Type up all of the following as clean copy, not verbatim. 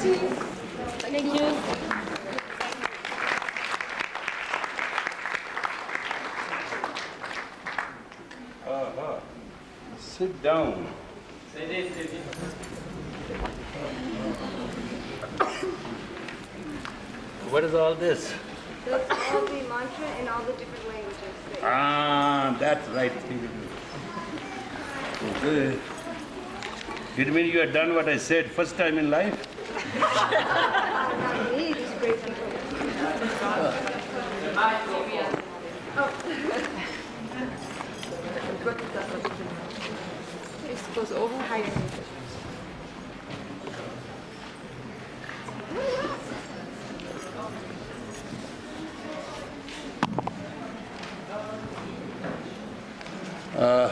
Thank you. Sit down. What is all this? That's all the mantra in all the different languages. That's right thing to do. Okay. It means you have done what I said first time in life? Not me, these great people. This goes over.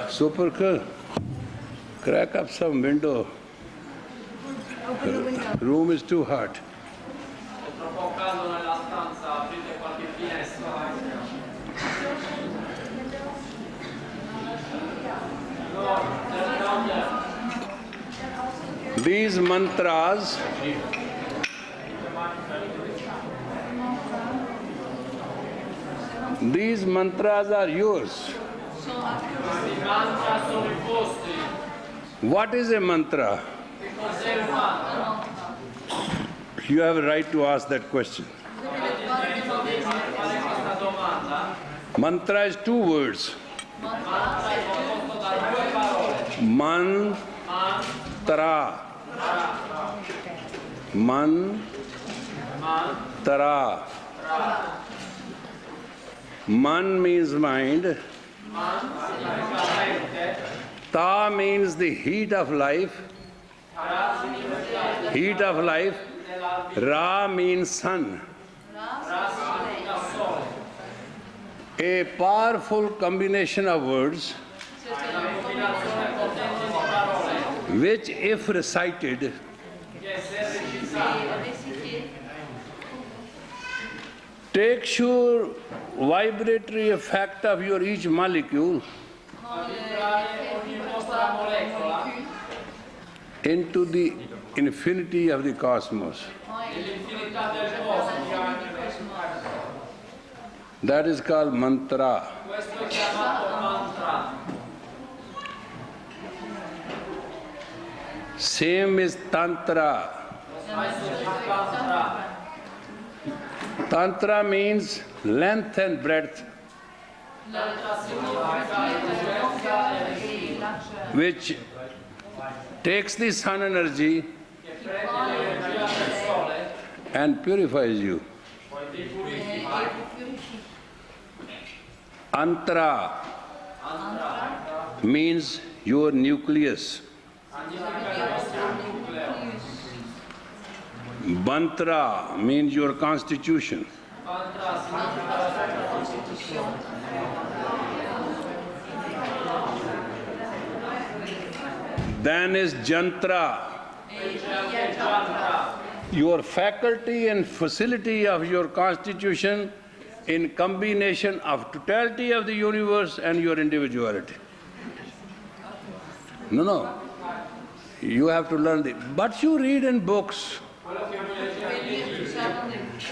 Super cool. Crack up some window. Open the window. Room is too hot. These mantras are yours. What is a mantra? You have a right to ask that question. Mantra is two words. Mantra. Mantra. Man means mind. Ta means the heat of life. Heat of life. Ra means sun. A powerful combination of words which, if recited, takes your vibratory effect of your each molecule into the infinity of the cosmos. That is called mantra. Same is tantra. Tantra means length and breadth, which takes the sun energy and purifies you. Antara means your nucleus. Mantra means your constitution. Then is jantra, your faculty and facility of your constitution in combination of totality of the universe and your individuality. No. You have to learn what you read in books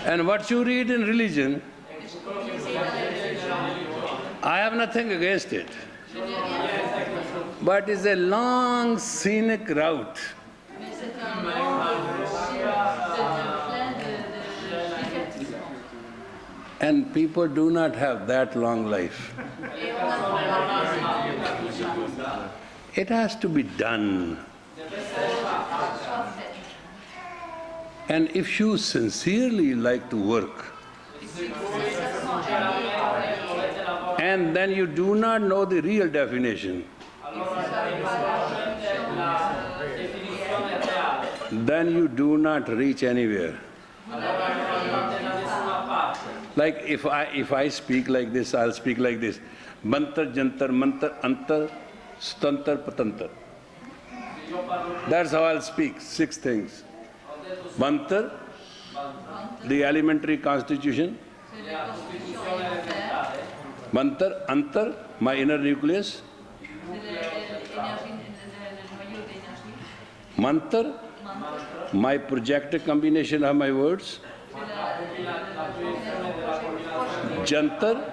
and what you read in religion. I have nothing against it. But it's a long, scenic route. And people do not have that long life. It has to be done. And if you sincerely like to work, and then you do not know the real definition, then you do not reach anywhere. Like if I speak like this, I'll speak like this. Mantar, jantar, mantar, antar, stantar, patantar. That's how I'll speak, 6 things. Mantar, the elementary constitution. Mantar, antar, my inner nucleus. Mantar, my projected combination of my words. Jantar,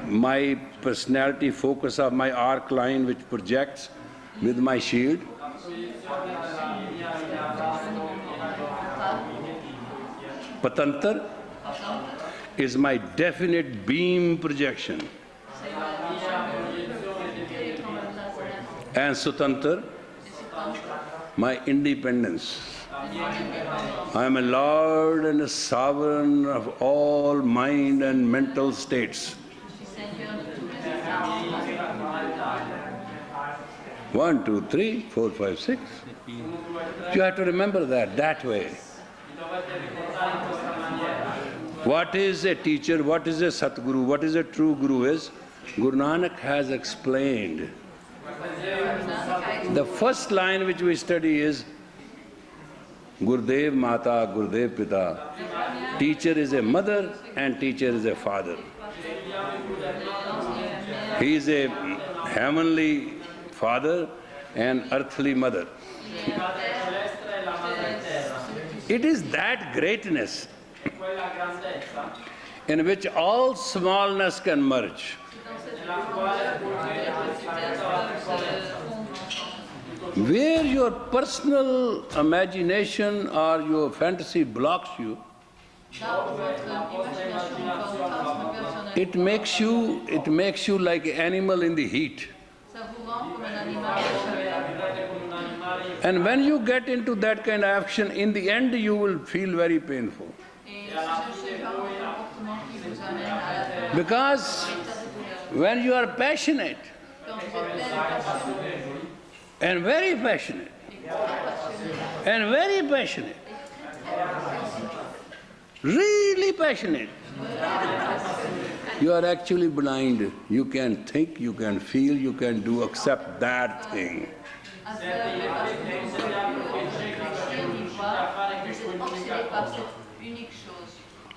my personality focus of my arc line which projects with my shield. Patantar is my definite beam projection. And Sutantar, my independence. I am a lord and a sovereign of all mind and mental states. 1, 2, 3, 4, 5, 6. You have to remember that way. What is a teacher, what is a Satguru, what is a true Guru is, Guru Nanak has explained. The first line which we study is Gurudev Mata, Gurudev Pita. Teacher is a mother and teacher is a father. He is a heavenly father and earthly mother. It is that greatness in which all smallness can merge. Where your personal imagination or your fantasy blocks you, it makes you like an animal in the heat. And when you get into that kind of action, in the end you will feel very painful. Because when you are passionate, and very passionate, really passionate, you are actually blind. You can think, you can feel, you can do except that thing.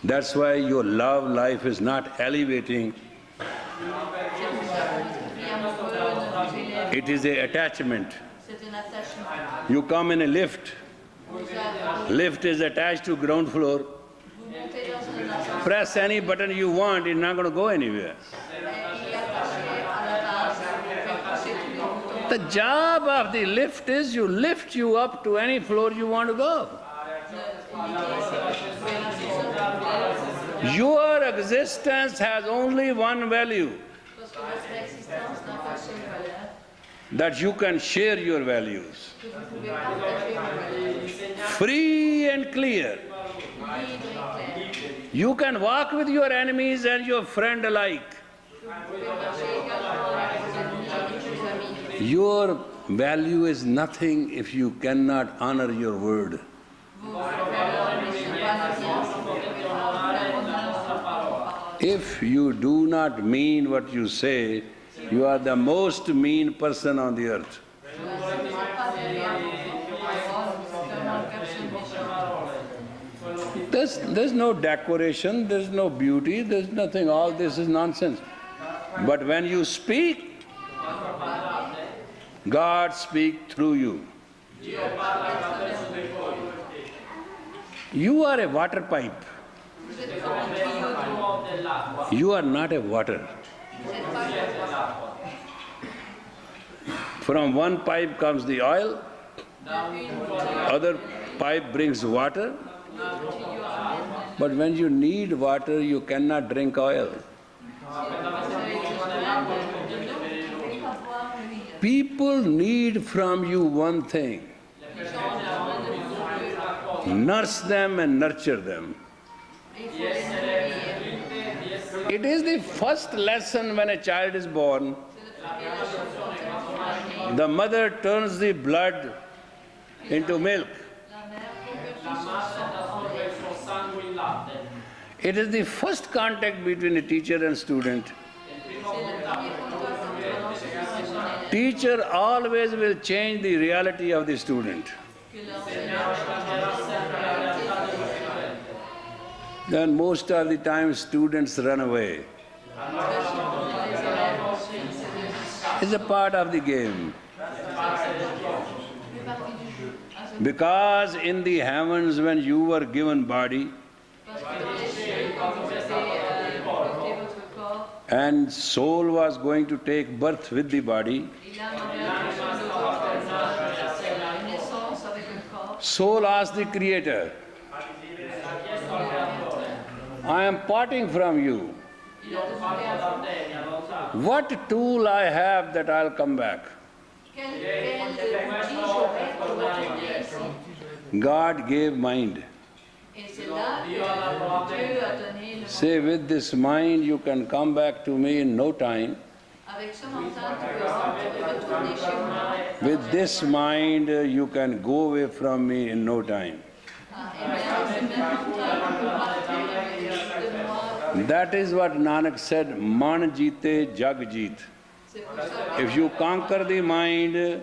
That's why your love life is not elevating. It is an attachment. You come in a lift. Lift is attached to ground floor. Press any button you want, it's not going to go anywhere. The job of the lift is you lift you up to any floor you want to go. Your existence has only one value, that you can share your values. Free and clear. You can walk with your enemies and your friend alike. Your value is nothing if you cannot honor your word. If you do not mean what you say, you are the most mean person on the earth. There's no decoration, there's no beauty, there's nothing, all this is nonsense. But when you speak, God speaks through you. You are a water pipe. You are not a water. From one pipe comes the oil, other pipe brings water. But when you need water, you cannot drink oil. People need from you one thing. Nurse them and nurture them. It is the first lesson when a child is born. The mother turns the blood into milk. It is the first contact between a teacher and student. Teacher always will change the reality of the student. Then most of the time students run away. It's a part of the game. Because in the heavens when you were given body Parce que dans les cieux, quand vous avez porté votre corps, and soul was going to take birth with the body, et l'âme avait l'intention de la naissance avec le corps, soul asked the Creator, I am parting from you. il a demandé à vous, What tool I have that I'll come back? quel outil j'aurais pour retourner ici? God gave mind. Et c'est là que Dieu a donné le Say, with this mind you can come back to me in no time. avec ce mental, tu peux retourner chez moi. With this mind you can go away from me in no time. Et bien, ce même mental, tu peux partir de moi. That is what Nanak said, Man jeete jag jeet. C'est pour ça If you conquer the mind,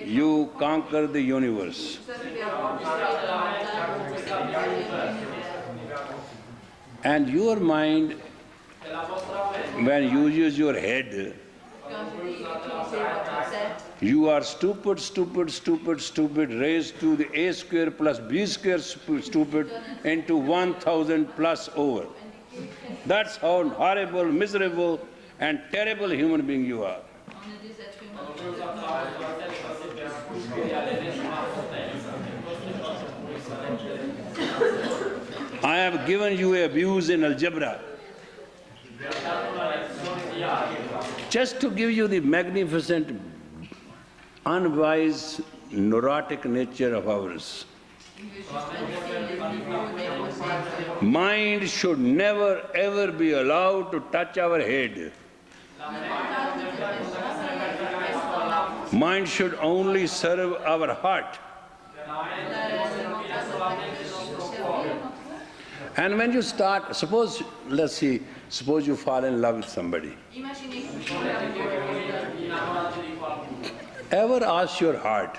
you conquer the universe. que tu as conquisté le mental pour conquérir l'univers. And your mind, when you use your head, Quand je dis utiliser votre tête, you are stupid, stupid, stupid, stupid, raised to the a square plus b square stupid into 1000 plus over. That's how horrible, miserable, and terrible human being you are. on est des êtres humains. I have given you a views in algebra just to give you the magnificent, unwise, neurotic nature of ours. Mind should never ever be allowed to touch our head. Mind should only serve our heart. And when you start, suppose, let's see, suppose you fall in love with somebody. Imaginez que vous tombez amoureux de quelqu'un. Ever ask your heart,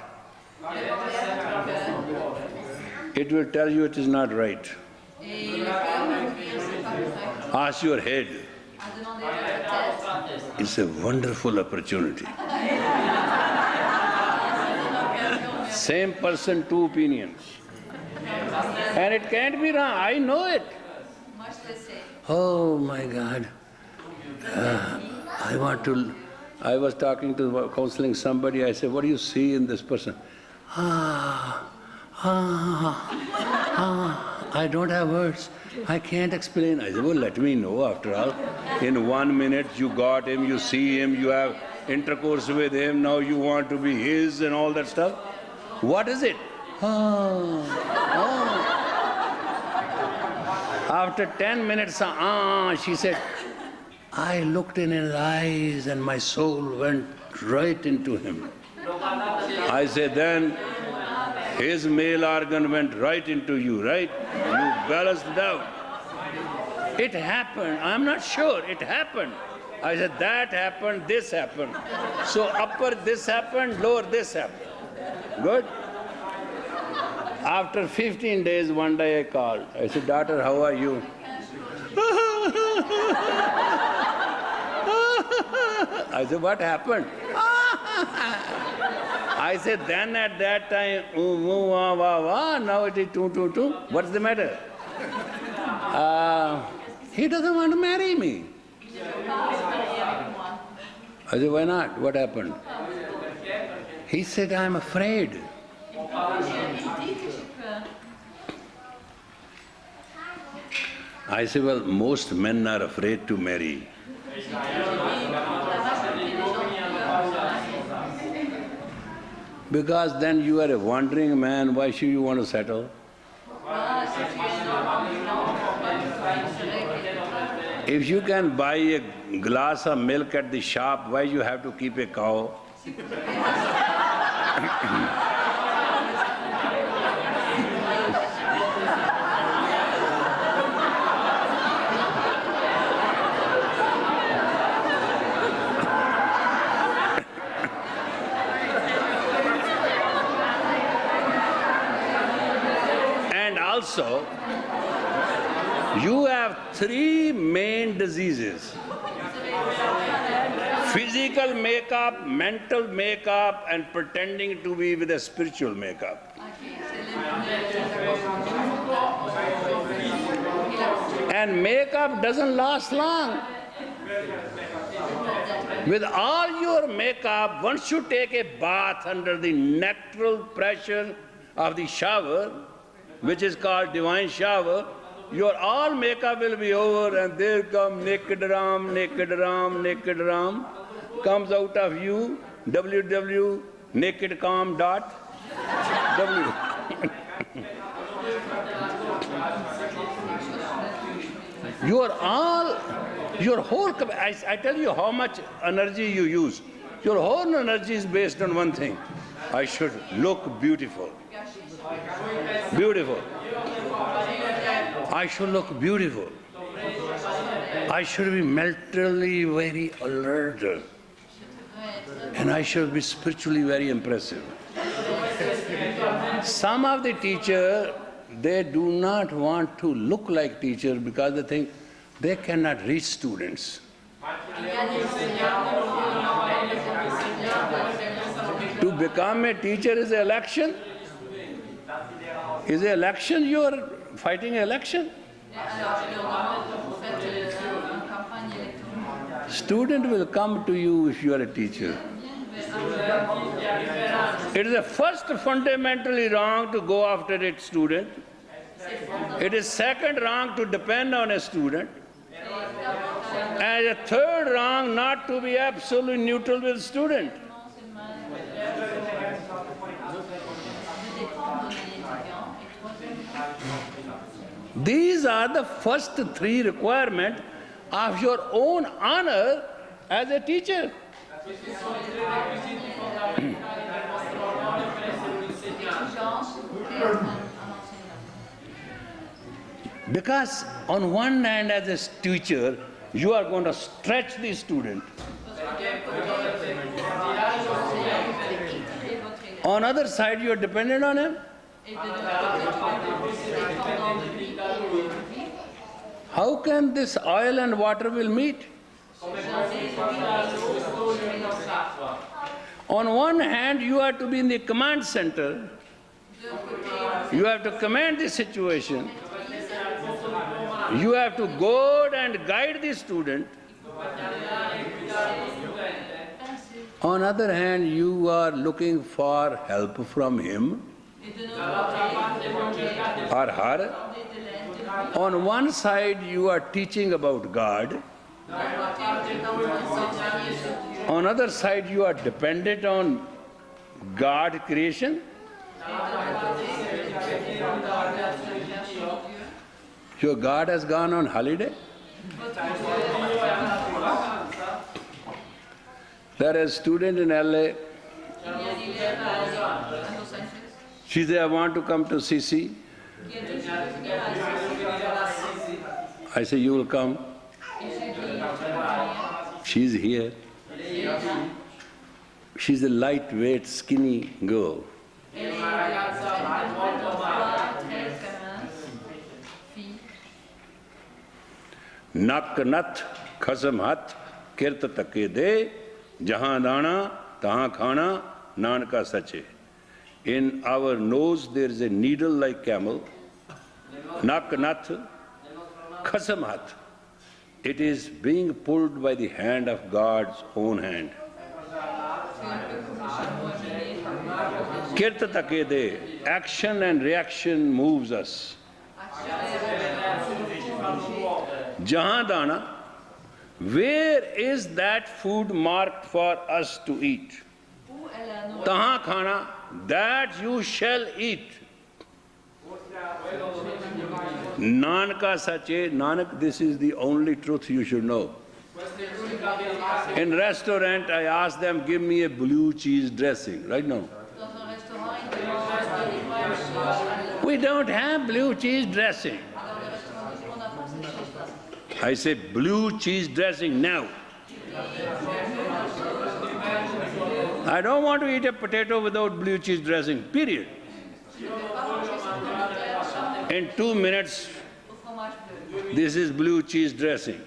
it will tell you it is not right. Et le cœur va vous dire c'est pas correct. Ask your head, À demander à votre tête. it's a wonderful opportunity. Same person, two opinions. And it can't be wrong, I know it. Moi je le sais. Oh my God. I was talking to, counseling somebody, I said, what do you see in this person? I don't have words. I can't explain. I said, well, let me know after all. In 1 minute you got him, you see him, you have intercourse with him, now you want to be his and all that stuff. What is it? After 10 minutes, she said, I looked in his eyes and my soul went right into him. I said, then his male organ went right into you, right? You balanced it out. It happened. I'm not sure. It happened. I said, that happened, this happened. So upper this happened, lower this happened. Good? After 15 days, one day I called. I said, daughter, how are you? I said, what happened? I said, then at that time, now it is 222. What's the matter? He doesn't want to marry me. I said, why not? What happened? He said, I'm afraid. I said, well, most men are afraid to marry. Because then you are a wandering man, why should you want to settle? If you can buy a glass of milk at the shop, why you have to keep a cow? And also, you have three main diseases: physical makeup, mental makeup, and pretending to be with a spiritual makeup. And makeup doesn't last long. With all your makeup, once you take a bath under the natural pressure of the shower, which is called divine shower, your all makeup will be over, and there come naked Ram, naked Ram, naked Ram, comes out of you, www.nakedcom.w. Your whole, I tell you how much energy you use. Your whole energy is based on one thing. I should look beautiful. Beautiful. I should look beautiful. I should be mentally very alert. And I should be spiritually very impressive. Some of the teachers, they do not want to look like teachers because they think they cannot reach students. To become a teacher is an election. Is an election, you are fighting an election? Student will come to you if you are a teacher. It is the first fundamentally wrong to go after a student. It is second wrong to depend on a student. And the third wrong not to be absolutely neutral with student. These are the first three requirements of your own honor as a teacher. Because on one hand, as a teacher, you are going to stretch the student. On other side, you are dependent on him. How can this oil and water will meet? On one hand, you are to be in the command center. You have to command the situation. You have to goad and guide the student. On other hand, you are looking for help from him or her. On one side, you are teaching about God. On other side, you are dependent on God creation. Your God has gone on holiday. There is a student in LA. She said, I want to come to Assisi. I say, you will come. She's here. She's a lightweight, skinny girl. Nak nat khasam hat kirt take de jahan dana tahan khana nanka sache. In our nose there is a needle like camel. Nak nat khasam hat. It is being pulled by the hand of God's own hand. Kirt take de, action and reaction moves us. Jahan dana, where is that food marked for us to eat? Tahan khana, that you shall eat. Nanka sache, Nanak, this is the only truth you should know. In restaurant, I ask them, give me a blue cheese dressing, right now. We don't have blue cheese dressing. I say blue cheese dressing now. I don't want to eat a potato without blue cheese dressing, period. In 2 minutes, this is blue cheese dressing.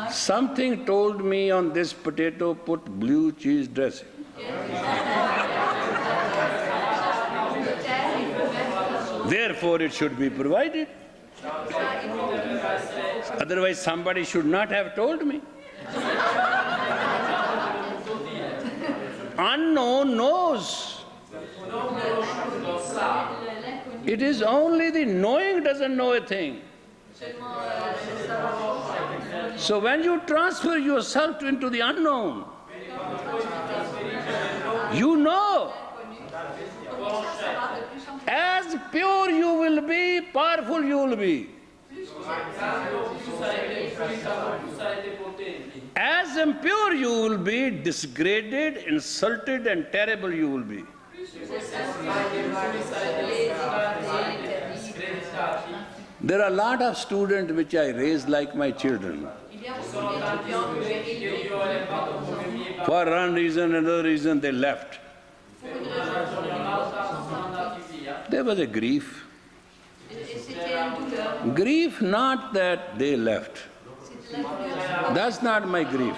Something told me on this potato, put blue cheese dressing. Therefore, it should be provided. Otherwise, somebody should not have told me. Unknown knows. It is only the knowing doesn't know a thing. So when you transfer yourself into the unknown, you know. As pure you will be, powerful you will be. As impure you will be, disgraded, insulted and terrible you will be. There are a lot of students which I raise like my children. For one reason, another reason, they left. There was a grief. Grief, not that they left. That's not my grief.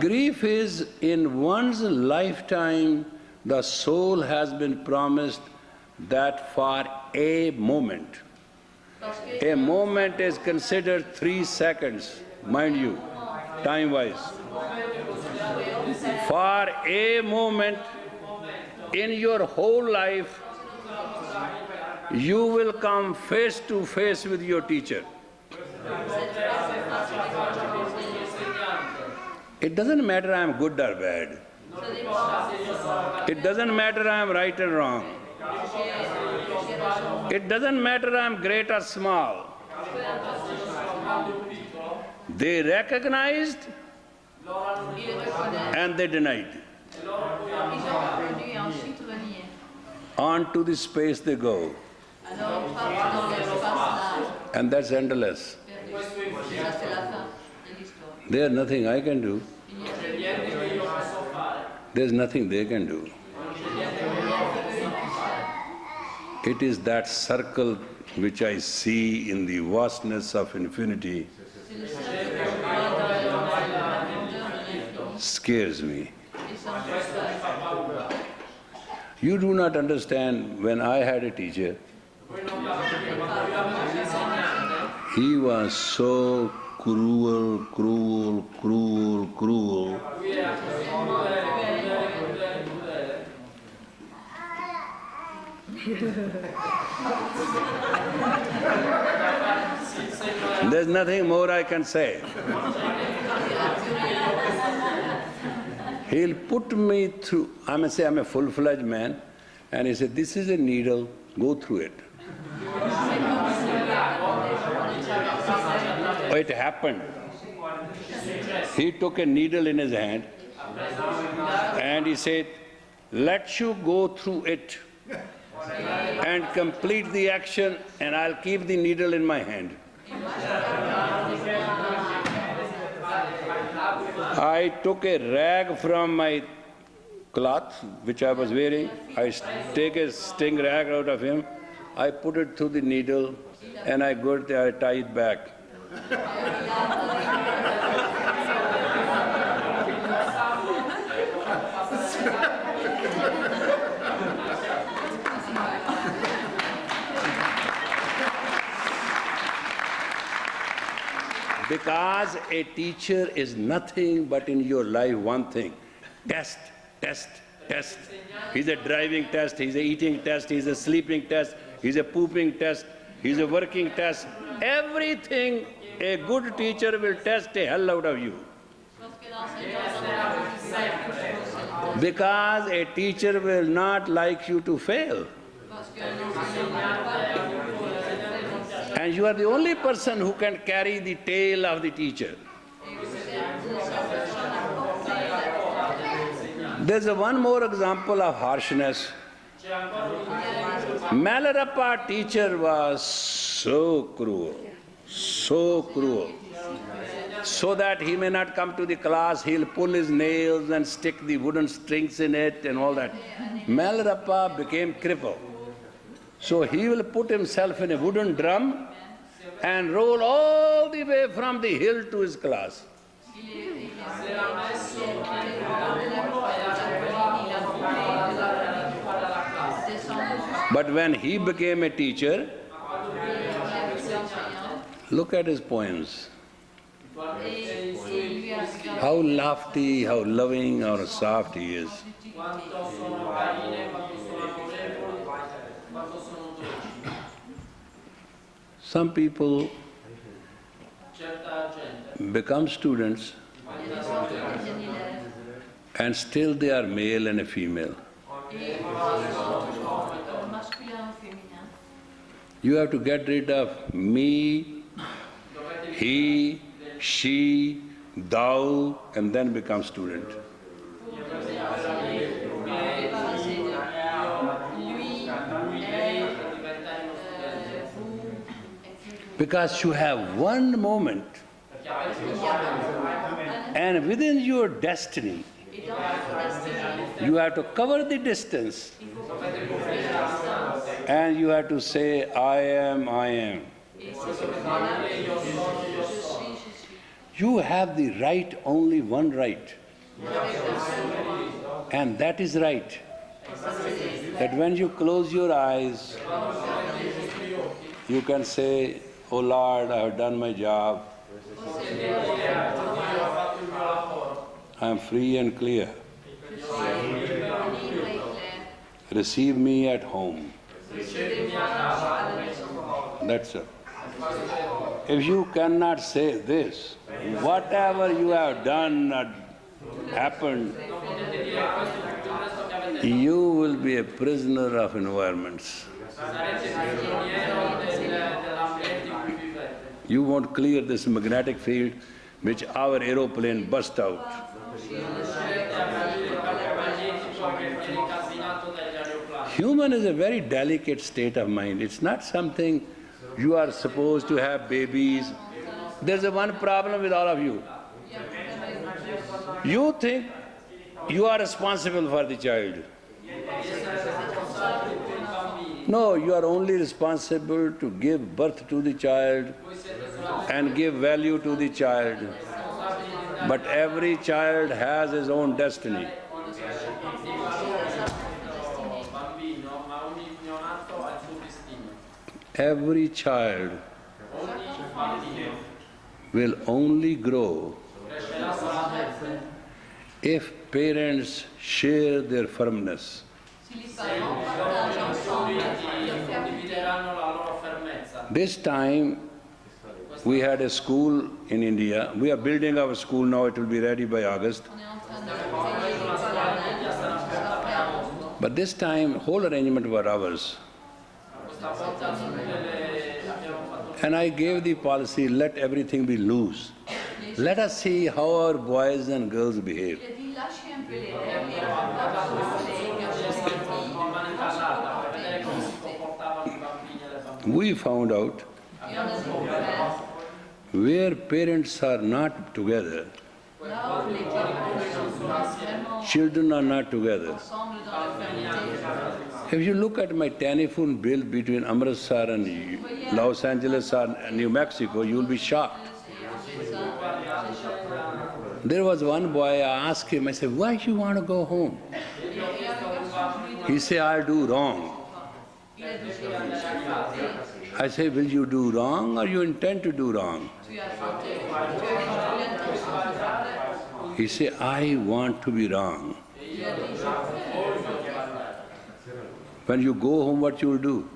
Grief is in one's lifetime, the soul has been promised that for a moment is considered 3 seconds, mind you, time-wise. For a moment in your whole life, you will come face to face with your teacher. It doesn't matter I am good or bad. It doesn't matter I am right or wrong. It doesn't matter I am great or small. They recognized and they denied. On to the space they go. And that's endless. There's nothing I can do. There's nothing they can do. It is that circle which I see in the vastness of infinity scares me. You do not understand, when I had a teacher, he was so cruel. There's nothing more I can say. He'll put me through, I'm a full-fledged man, and he said, this is a needle, go through it. Oh, it happened. He took a needle in his hand and he said, let you go through it and complete the action, and I'll keep the needle in my hand. I took a rag from my cloth, which I was wearing. I take a sting rag out of him. I put it through the needle, and I tie it back. Because a teacher is nothing but in your life one thing: test, test, test. He's a driving test, he's a eating test, he's a sleeping test, he's a pooping test, he's a working test. Everything a good teacher will test the hell out of you. Because a teacher will not like you to fail. And you are the only person who can carry the tail of the teacher. There's one more example of harshness. Malarappa teacher was so cruel, so that he may not come to the class, he'll pull his nails and stick the wooden strings in it and all that. Malarappa became crippled. So he will put himself in a wooden drum and roll all the way from the hill to his class. But when he became a teacher, look at his poems. How lofty, how loving, how soft he is. Quanto sono carine, quanto sono amorevoli, quanto sono dolci. Some people Certa gente, become students and still they are male and a female. You have to get rid of me, he, she, thou, and then become student. Because you have one moment and within your destiny, you have to cover the distance and you have to say, I am, I am. You have the right, only one right. And that is right. That when you close your eyes, you can say, Oh Lord, I have done my job. I am free and clear. Receive me at home. That's it. If you cannot say this, whatever you have done or happened, you will be a prisoner of environments. You won't clear this magnetic field which our aeroplane burst out. Human is a very delicate state of mind. It's not something you are supposed to have babies. There's a one problem with all of you. You think you are responsible for the child. No, you are only responsible to give birth to the child and give value to the child. But every child has his own destiny. Every child will only grow if parents share their firmness. This time, we had a school in India. We are building our school now, it will be ready by August. But this time, whole arrangement were ours. And I gave the policy, let everything be loose. Let us see how our boys and girls behave. We found out where parents are not together, children are not together. If you look at my telephone bill between Amritsar and Los Angeles or New Mexico, you will be shocked. There was one boy, I asked him, I said, why do you want to go home? He said, I'll do wrong. I say, will you do wrong or you intend to do wrong? He said, I want to be wrong. When you go home, what you will do?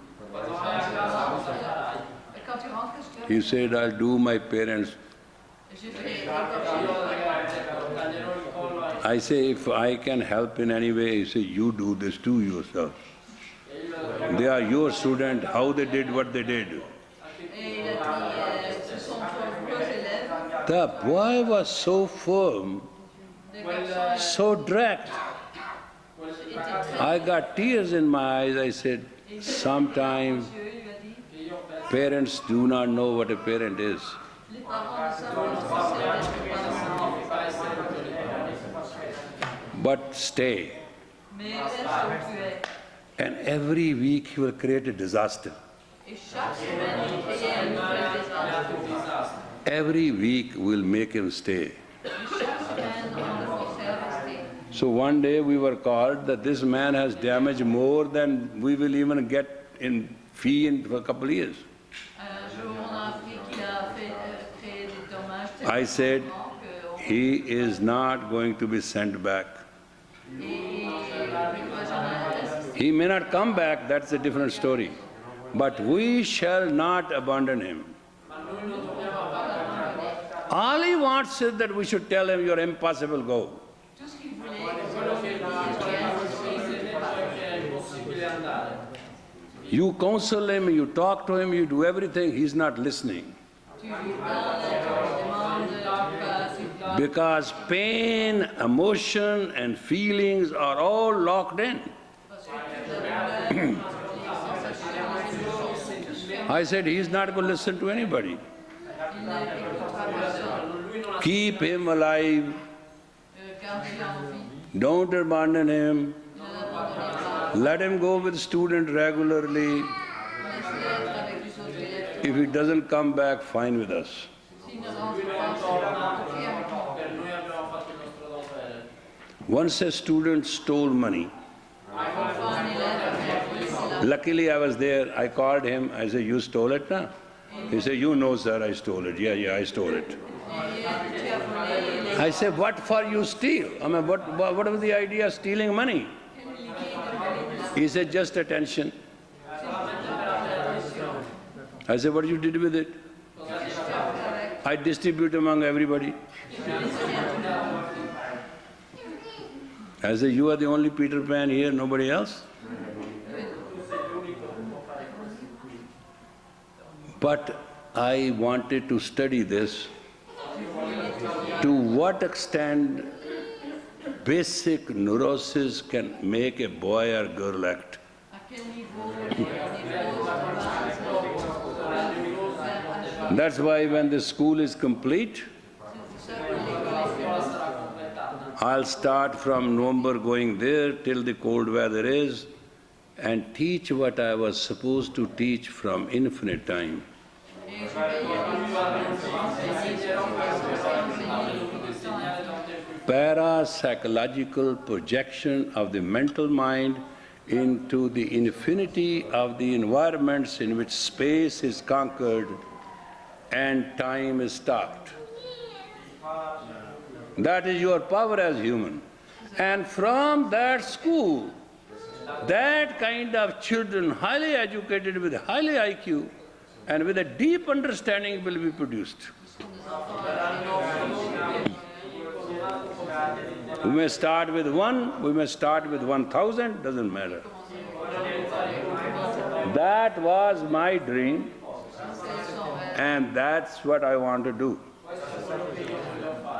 He said, I'll do my parents. I say, if I can help in any way, he say, you do this to yourself. They are your student, how they did what they did. The boy was so firm, so direct. I got tears in my eyes. I said, sometimes parents do not know what a parent is. But stay. And every week he will create a disaster. Every week will make him stay. So one day we were called that this man has damaged more than we will even get in fee in for a couple of years. I said, he is not going to be sent back. He may not come back, that's a different story. But we shall not abandon him. All he wants is that we should tell him, you're impossible, go. You counsel him, you talk to him, you do everything, he's not listening. Because pain, emotion and feelings are all locked in. I said, he's not going to listen to anybody. Keep him alive. Don't abandon him. Let him go with student regularly. If he doesn't come back, fine with us. Once a student stole money. Luckily I was there, I called him, I said, you stole it now? He said, you know sir, I stole it. Yeah, I stole it. I said, what for you steal? I mean, what was the idea of stealing money? He said, just attention. I said, what you did with it? I distribute among everybody. I said, you are the only Peter Pan here, nobody else? But I wanted to study this, to what extent basic neurosis can make a boy or girl act. That's why when the school is complete, I'll start from November going there till the cold weather is and teach what I was supposed to teach from infinite time. Parapsychological projection of the mental mind into the infinity of the environments in which space is conquered and time is stopped. That is your power as human. And from that school, that kind of children, highly educated with highly IQ and with a deep understanding will be produced. We may start with 1, we may start with 1,000, doesn't matter. That was my dream, and that's what I want to do.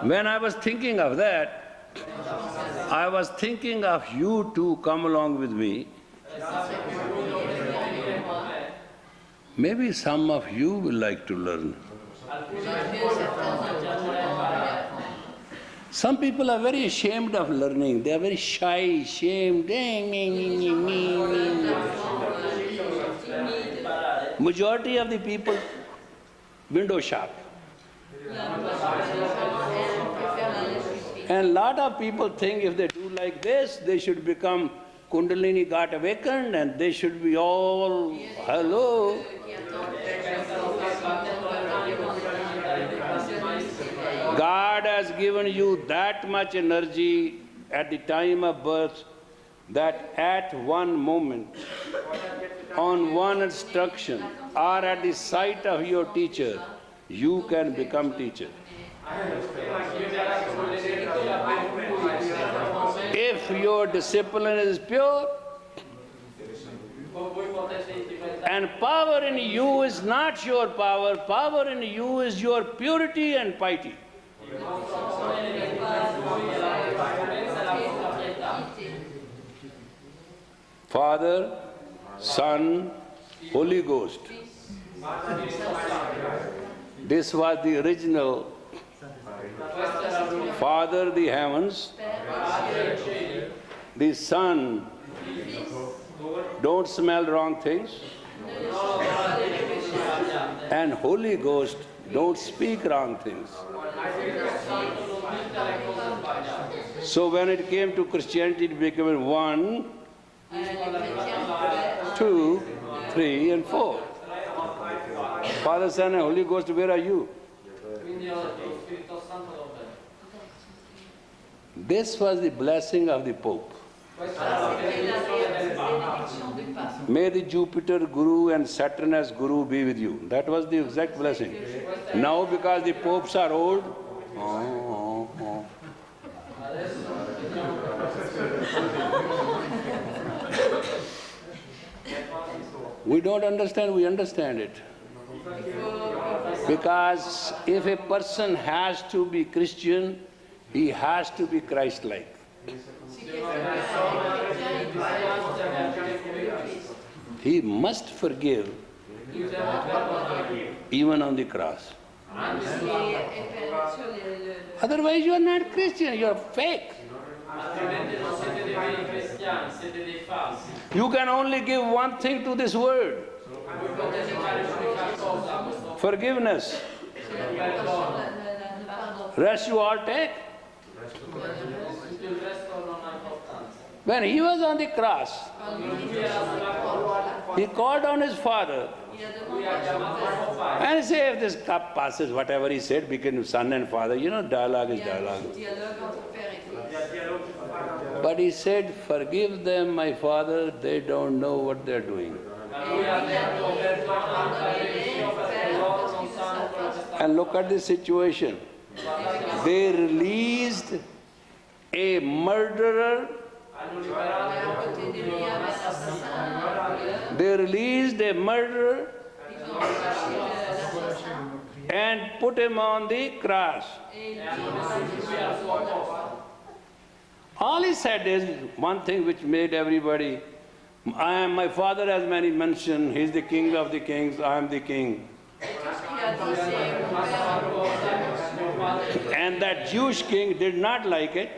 When I was thinking of that, I was thinking of you to come along with me. Maybe some of you will like to learn. Some people are very ashamed of learning. They are very shy, ashamed. Majority of the people window shop. And a lot of people think if they do like this, they should become Kundalini got awakened and they should be all, hello. God has given you that much energy at the time of birth that at one moment, on one instruction, or at the sight of your teacher, you can become teacher. If your discipline is pure, and power in you is not your power, power in you is your purity and piety. Father, Son, Holy Ghost. This was the original. Father, the heavens. The Son, don't smell wrong things. And Holy Ghost, don't speak wrong things. tutte le cose sbagliate. So when it came to Christianity, it became 1, 2, 3, and 4. Father, Son, and Holy Ghost, where are you? Quindi ho detto, lo Spirito Santo dov'è? This was the blessing of the Pope. Questa è la benedizione del Papa. May the Jupiter Guru and Saturn as Guru be with you. That was the exact blessing. Now because the popes are old, we don't understand, we understand it. Because if a person has to be Christian, he has to be Christ-like. He must forgive even on the cross. Otherwise you are not Christian, you are fake. Altrimenti non siete dei veri cristiani, siete dei falsi. You can only give one thing to this world. Voi potete fare l'unica cosa a questo Forgiveness. perdono. Rest you all take. Tutto il resto non ha importanza. When he was on the cross, Lui era sulla croce, he called on his father lui ha chiamato suo padre. and said, if this cup passes, whatever he said between son and father, you know, dialogue is dialogue. But he said, forgive them, my father, they don't know what they're doing. Lui ha detto, perdona perché loro non sanno quello che stanno. And look at the situation. They released a murderer. Hanno liberato un assassino. They released a murderer and put him on the cross. All he said is one thing which made everybody, my father has many mentioned, he's the king of the kings, I am the king. And that Jewish king did not like it.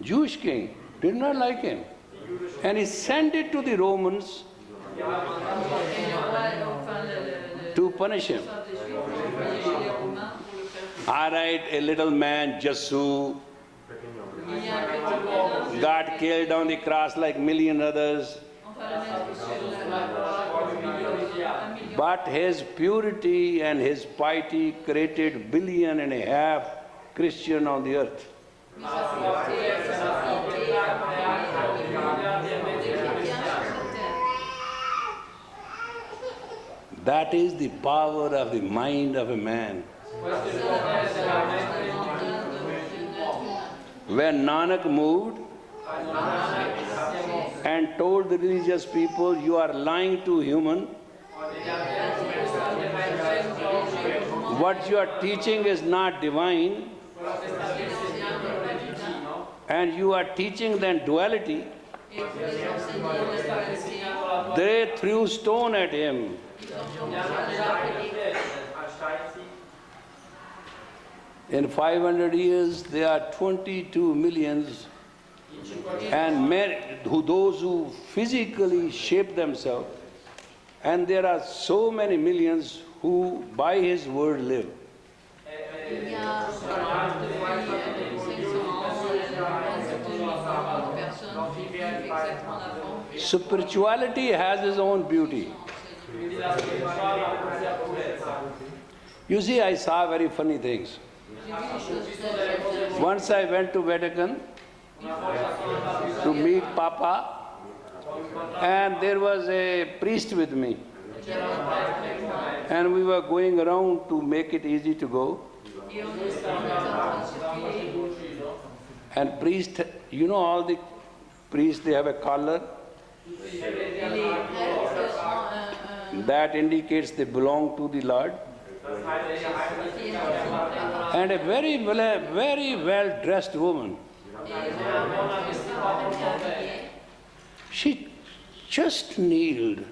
Jewish king did not like him. And he sent it to the Romans to punish him. All right, a little man, Jesu, got killed on the cross like million others. But his purity and his piety created 1.5 billion Christian on the earth. That is the power of the mind of a man. When Nanak moved and told the religious people, you are lying to human, what you are teaching is not divine, and you are teaching them duality, they threw stone at him. In 500 years, there are 22 millions, and those who physically shape themselves, and there are so many millions who by his word live. Spirituality has its own beauty. You see, I saw very funny things. Once I went to Vatican to meet Papa, and there was a priest with me. And we were going around to make it easy to go. And priest, you know all the priests, they have a collar. That indicates they belong to the Lord. And a very well-dressed woman. She just kneeled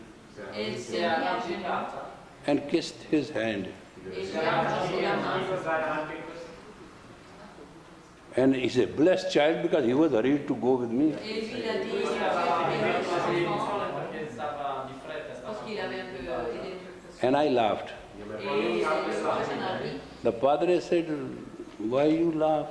and kissed his hand. And he's a blessed child because he was hurried to go with me. And I laughed. The Padre said, why you laugh?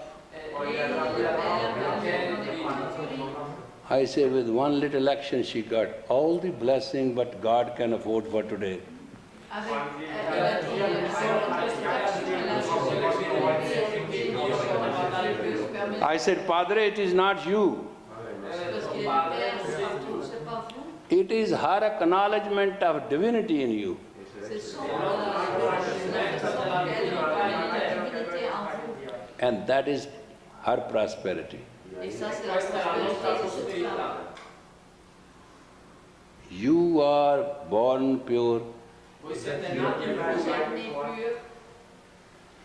I say, with one little action she got all the blessing what God can afford for today. I said, Padre, it is not you. It is her acknowledgement of divinity in you. And that is her prosperity. You are born pure.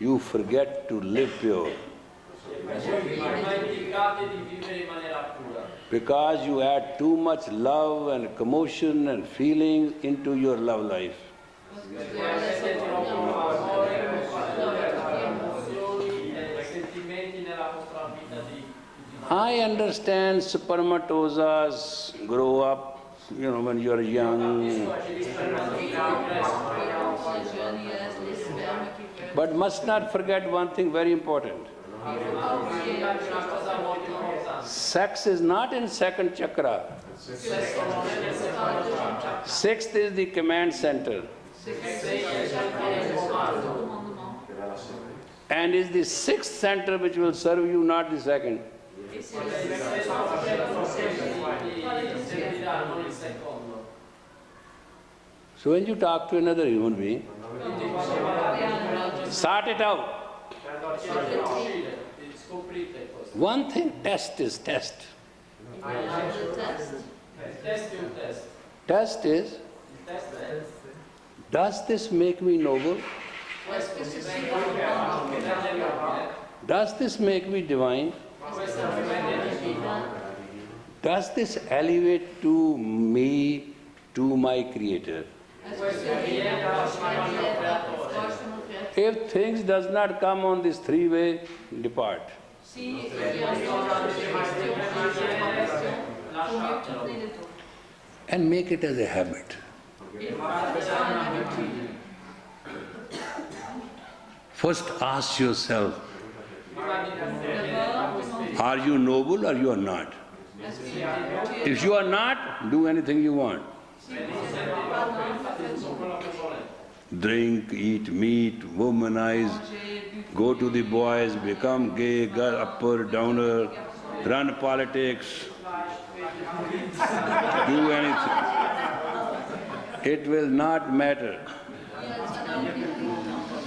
You forget to live pure. Because you add too much love and commotion and feeling into your love life. I understand spermatozoas grow up, when you're young. But must not forget one thing very important. Sex is not in second chakra. Sixth is the command center. And is the sixth center which will serve you, not the second. So when you talk to another human being, sort it out. One thing, test is test. Test is, does this make me noble? Does this make me divine? Does this elevate to me, to my Creator? If things does not come on this three-way, depart. And make it as a habit. First ask yourself, are you noble or you are not? If you are not, do anything you want. Drink, eat meat, womanize, go to the boys, become gay, girl, upper, downer, run politics, do anything. It will not matter.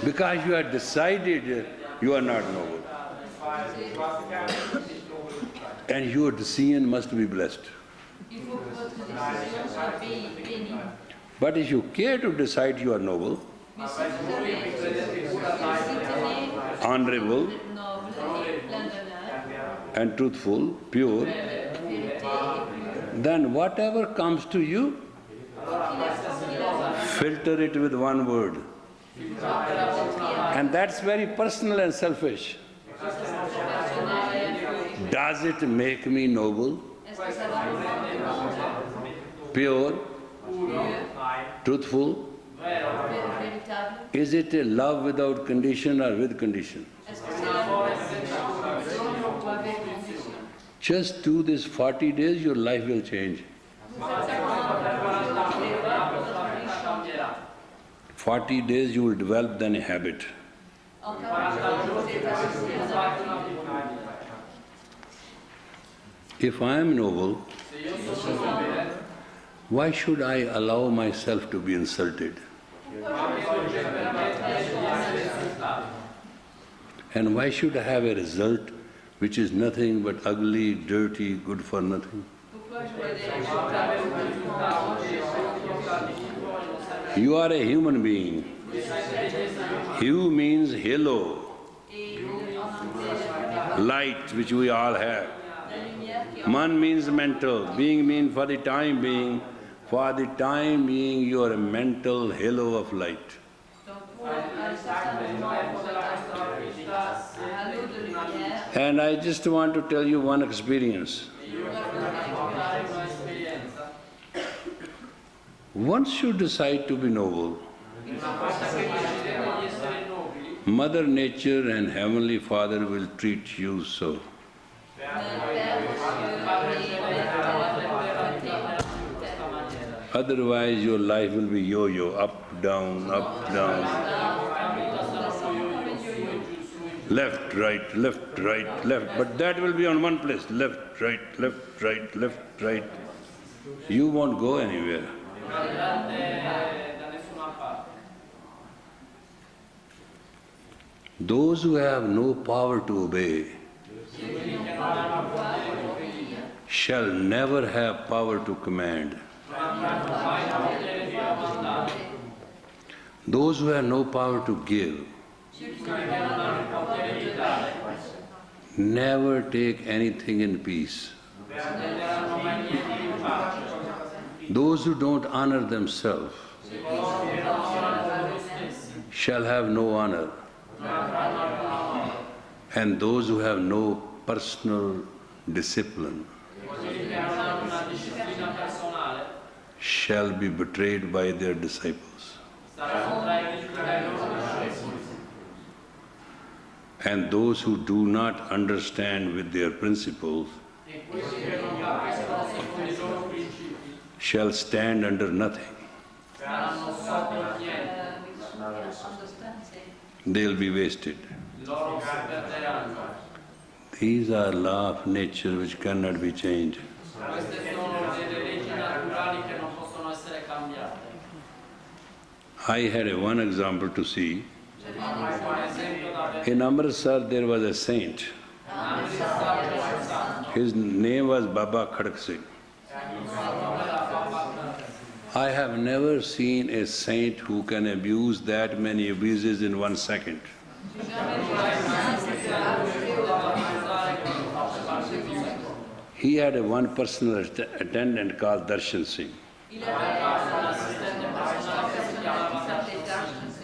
Because you have decided you are not noble. And your decision must be blessed. But if you care to decide you are noble, honorable, and truthful, pure, then whatever comes to you, filter it with one word. And that's very personal and selfish. Does it make me noble, pure, truthful? Is it a love without condition or with condition? Just do this 40 days, your life will change. 40 days you will develop then a habit. If I am noble, why should I allow myself to be insulted? And why should I have a result which is nothing but ugly, dirty, good for nothing? You are a human being. Hue means halo, light which we all have. Man means mental, being means for the time being. For the time being you are a mental halo of light. And I just want to tell you one experience. Once you decide to be noble, Mother Nature and Heavenly Father will treat you so. Otherwise your life will be yo-yo, up, down, left, right, left, right, left. But that will be on one place, left, right, left, right, left, right. You won't go anywhere. Those who have no power to obey shall never have power to command. Those who have no power to give never take anything in peace. Those who don't honor themselves shall have no honor. And those who have no personal discipline shall be betrayed by their disciples. And those who do not understand with their principles shall stand under nothing. They'll be wasted. These are laws of nature which cannot be changed. I had one example to see. In Amritsar there was a saint. His name was Baba Khadak Singh. I have never seen a saint who can abuse that many abuses in 1 second. He had a one personal attendant called Darshan Singh.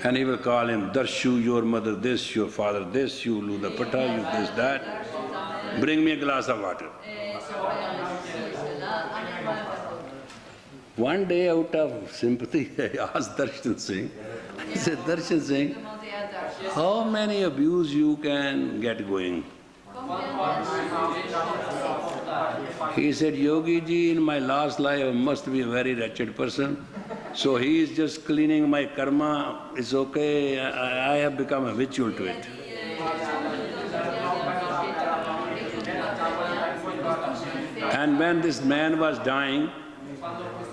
And he will call him, Darshu, your mother this, your father this, you Ludapata, you this, that. Bring me a glass of water. One day out of sympathy, I asked Darshan Singh, I said, Darshan Singh, how many abuse you can get going? He said, Yogi ji, in my last life I must be a very wretched person. So he is just cleaning my karma, it's okay, I have become habitual to it. And when this man was dying,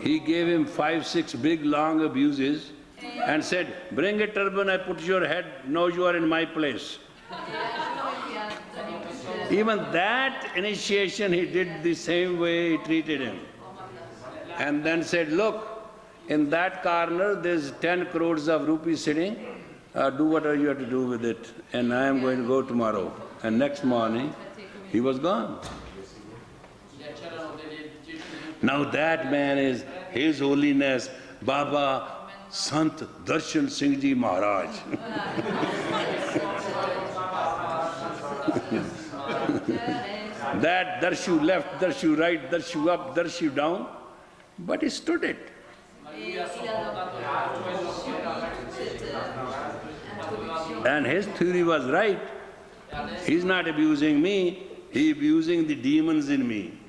he gave him 5, 6 big long abuses and said, bring a turban, I put your head, now you are in my place. Even that initiation he did the same way he treated him. And then said, look, in that corner there's 10 crores of rupees sitting, do whatever you have to do with it, and I am going to go tomorrow. And next morning, he was gone. Now that man is His Holiness Baba Sant Darshan Singh Ji Maharaj. That Darshu left, Darshu right, Darshu up, Darshu down, but he stood it. And his theory was right. He's not abusing me, he's abusing the demons in me.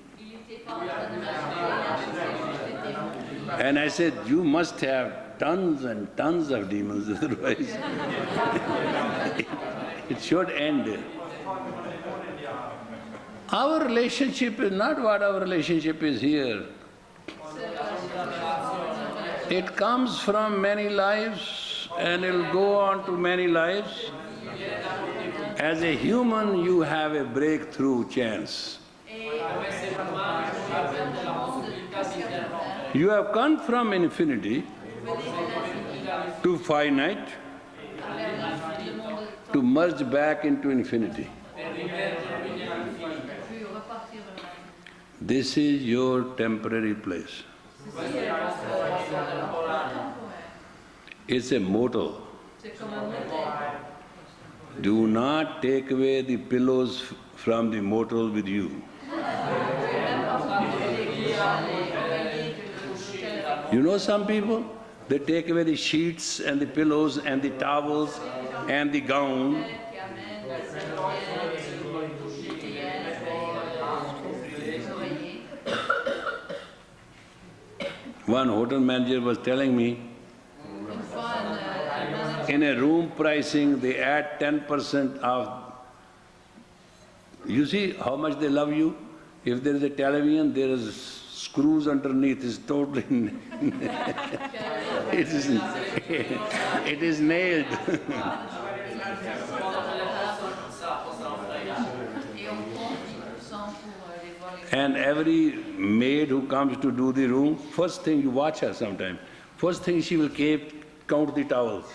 And I said, you must have tons and tons of demons, otherwise it should end. Our relationship is not what our relationship is here. It comes from many lives and it'll go on to many lives. As a human, you have a breakthrough chance. You have come from infinity to finite to merge back into infinity. This is your temporary place. It's a motel. Do not take away the pillows from the motel with you. You know some people, They take away the sheets and the pillows and the towels and the gown. One hotel manager was telling me, in a room pricing, they add 10% of. You see how much they love you? If there is a television, there is screws underneath. It's totally. it is nailed. And every maid who comes to do the room, first thing you watch her sometime. First thing she will count the towels.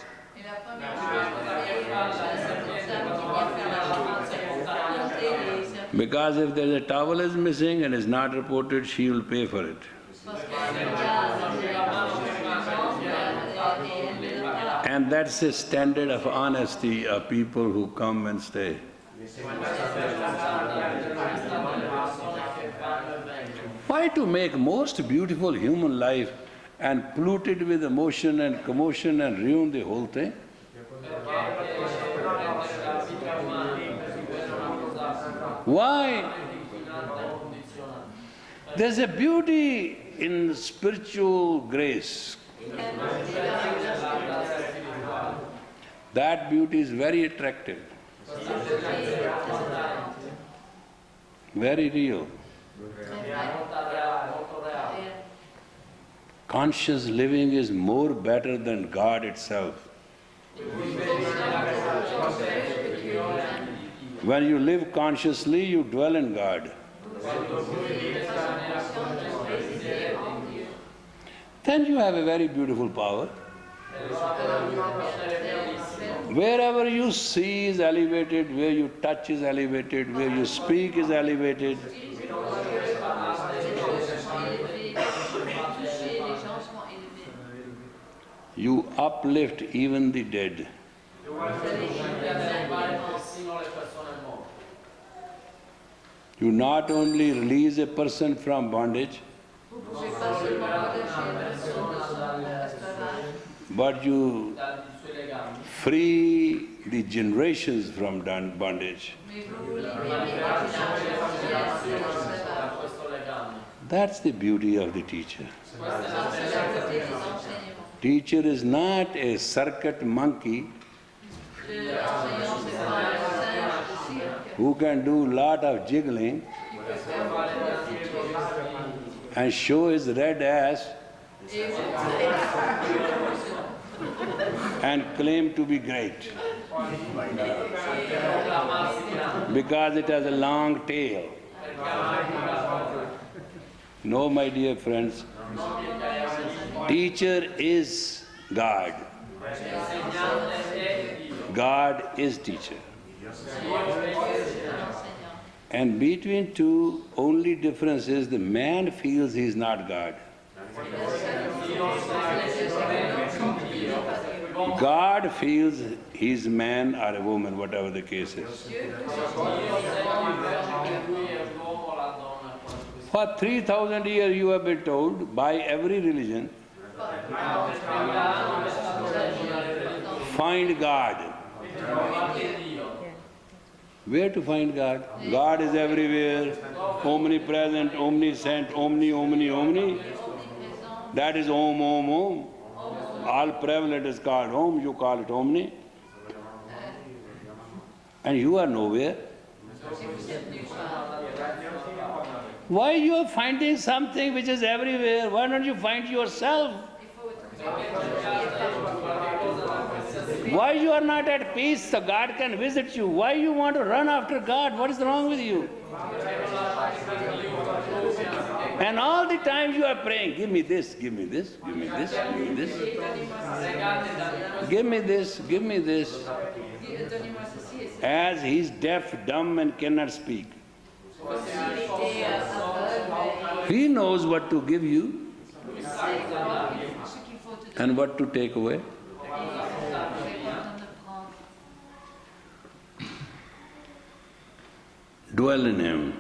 Because if there is a towel is missing and is not reported, she will pay for it. And that's the standard of honesty of people who come and stay. Why to make most beautiful human life and pollute it with emotion and commotion and ruin the whole thing? Why? There's a beauty in spiritual grace. That beauty is very attractive, very real. Conscious living is more better than God itself. When you live consciously, you dwell in God. Then you have a very beautiful power. Wherever you see is elevated, where you touch is elevated, where you speak is elevated. You uplift even the dead. You not only release a person from bondage, but you free the generations from bondage. That's the beauty of the teacher. Teacher is not a circuit monkey who can do lot of jiggling and show his red ass and claim to be great because it has a long tail. No, my dear friends, teacher is God. God is teacher. And between two, only difference is the man feels he is not God. God feels he is man or a woman, whatever the case is. For 3,000 years you have been told by every religion, find God. Where to find God? God is everywhere, omnipresent, omniscient, omni. That is Om, Om, Om. All prevalent is called Om, you call it Omni. And you are nowhere. Why you are finding something which is everywhere? Why don't you find yourself? Why you are not at peace so God can visit you? Why you want to run after God? What is wrong with you? And all the time you are praying, give me this, give me this, give me this, give me this. Give me this, give me this. As he is deaf, dumb and cannot speak. He knows what to give you and what to take away. Dwell in him.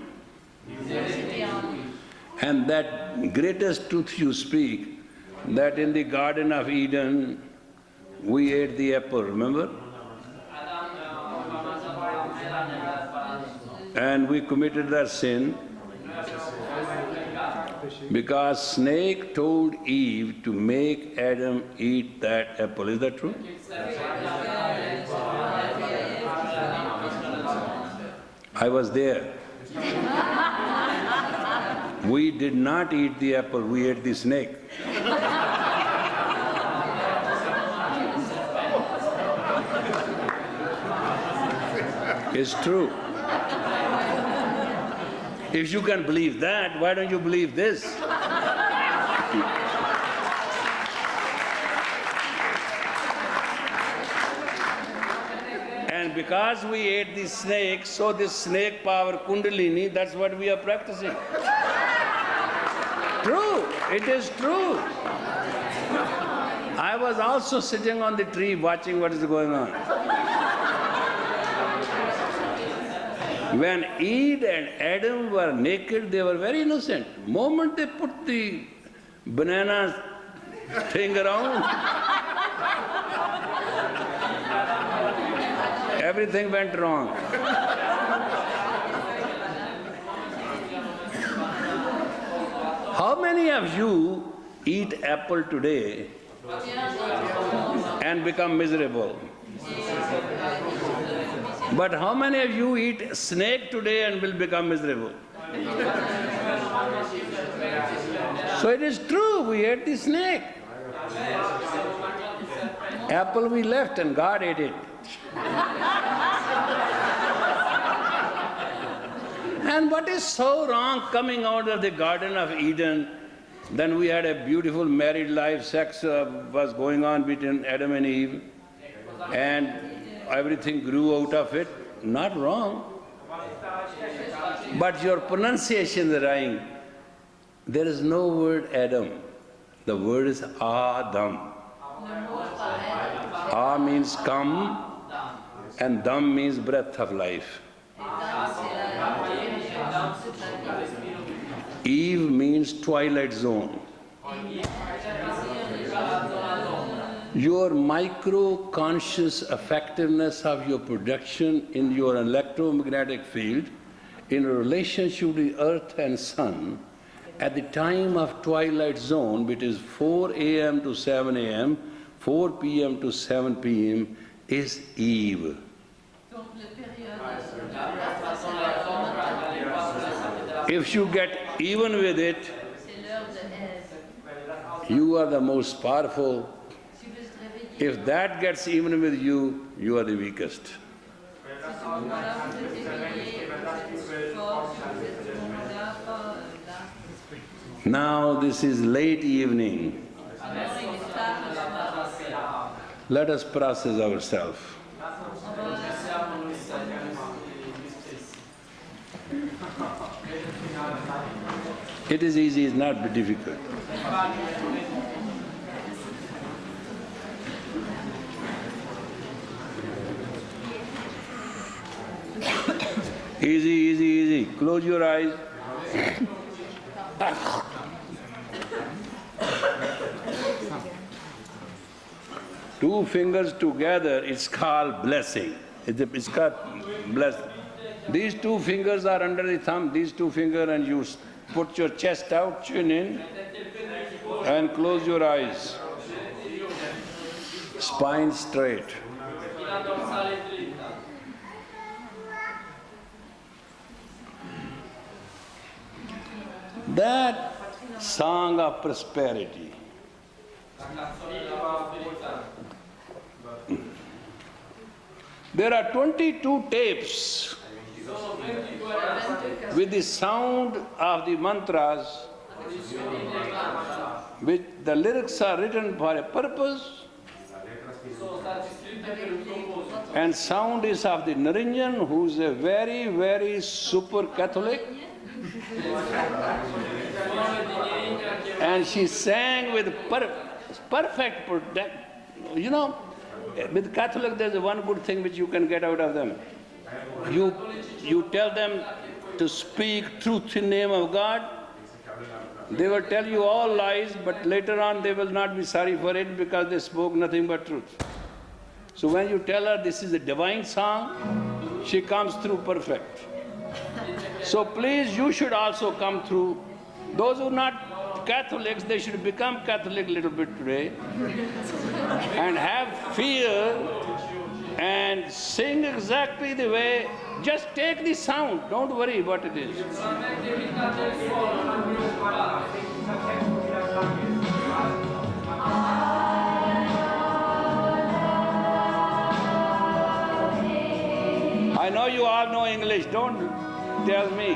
And that greatest truth you speak that in the Garden of Eden, we ate the apple, remember? And we committed that sin because snake told Eve to make Adam eat that apple. Is that true? I was there. We did not eat the apple, we ate the snake. It's true. If you can believe that, why don't you believe this? And because we ate the snake, so this snake power kundalini, that's what we are practicing. True, it is true. I was also sitting on the tree watching what is going on. When Eve and Adam were naked, they were very innocent. The moment they put the banana thing around, everything went wrong. How many of you eat apple today and become miserable? But how many of you eat snake today and will become miserable? So it is true, we ate the snake. Apple we left and God ate it. And what is so wrong coming out of the Garden of Eden? Then we had a beautiful married life, sex was going on between Adam and Eve, and everything grew out of it. Not wrong. But your pronunciation is wrong. There is no word Adam. The word is Adam. A means come, and Dam means breath of life. Eve means twilight zone. Your micro-conscious effectiveness of your production in your electromagnetic field in relationship to the earth and sun at the time of twilight zone, which is 4 a.m. to 7 a.m., 4 p.m. to 7 p.m., is Eve. If you get even with it, you are the most powerful. If that gets even with you, you are the weakest. Now this is late evening. Let us process ourselves. It is easy, it's not difficult. Easy, easy, easy. Close your eyes. Two fingers together, it's called blessing. It's called blessing. These two fingers are under the thumb, these two fingers, and you put your chest out, chin in, and close your eyes. Spine straight. That song of prosperity. There are 22 tapes with the sound of the mantras, which the lyrics are written for a purpose, and sound is of the Narinjan, who is a very, very super Catholic. And she sang with perfect protect. You know, with Catholic there's one good thing which you can get out of them. You tell them to speak truth in the name of God, They will tell you all lies, but later on they will not be sorry for it because they spoke nothing but truth. So when you tell her this is a divine song, she comes through perfect. So please, you should also come through. Those who are not Catholics, they should become Catholic a little bit today and have fear and sing exactly the way. Just take the sound, don't worry what it is. I know you all know English, don't tell me.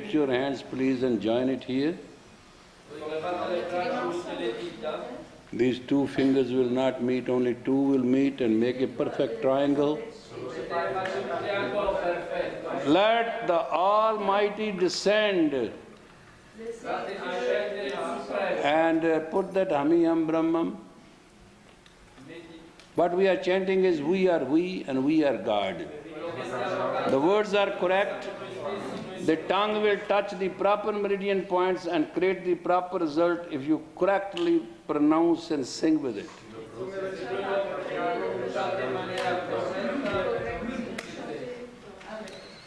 lift your hands please and join it here. These two fingers will not meet, only two will meet and make a perfect triangle. Let the Almighty descend and put that Hamiham Brahmam. What we are chanting is we are we and we are God. The words are correct. The tongue will touch the proper meridian points and create the proper result if you correctly pronounce and sing with it.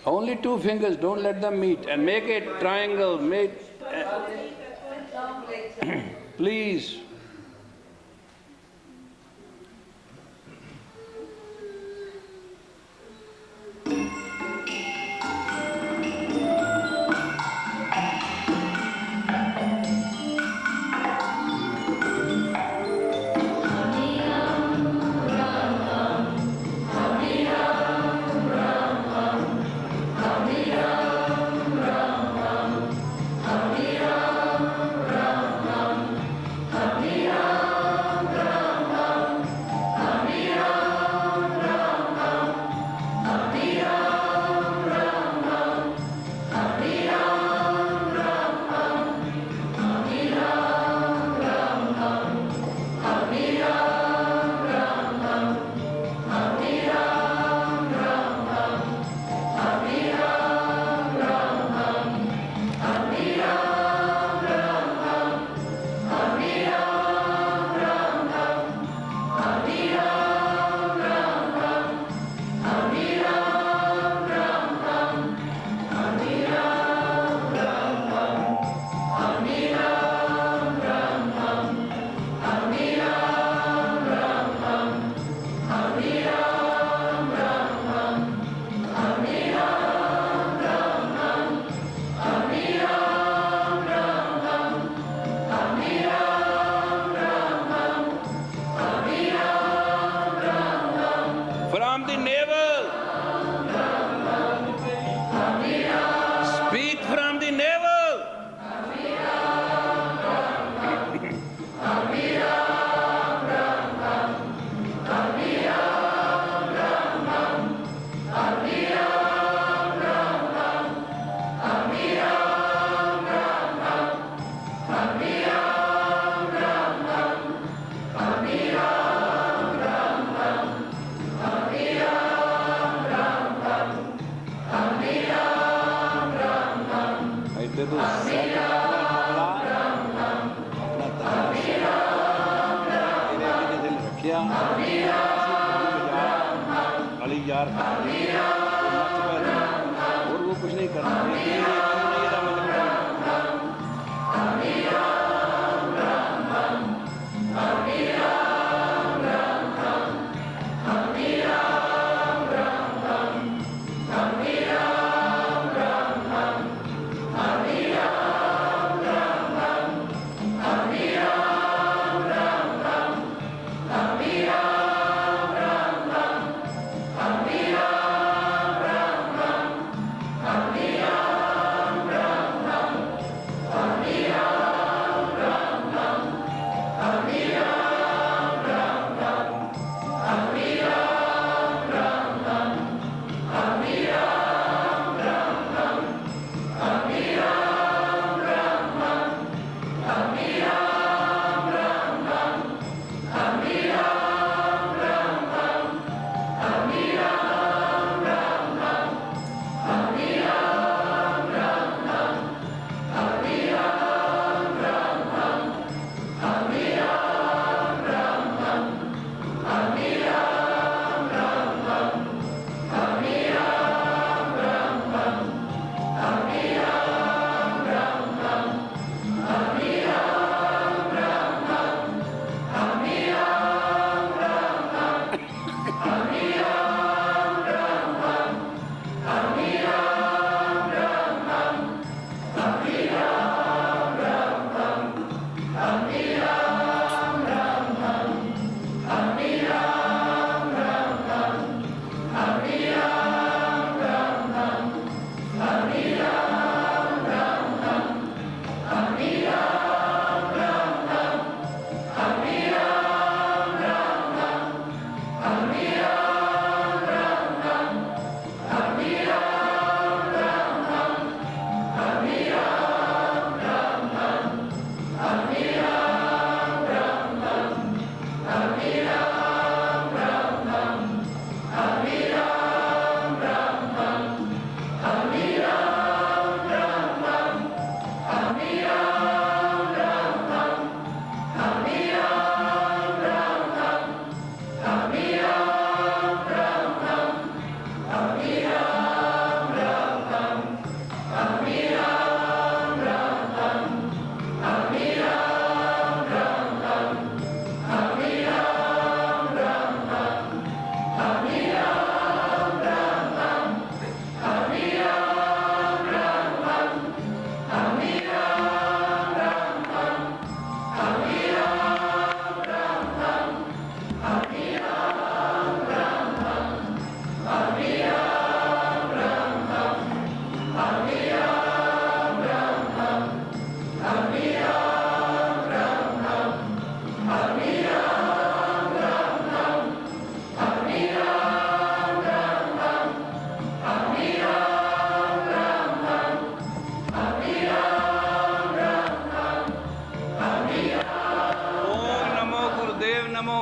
Only two fingers, don't let them meet, and make a triangle, please. Hare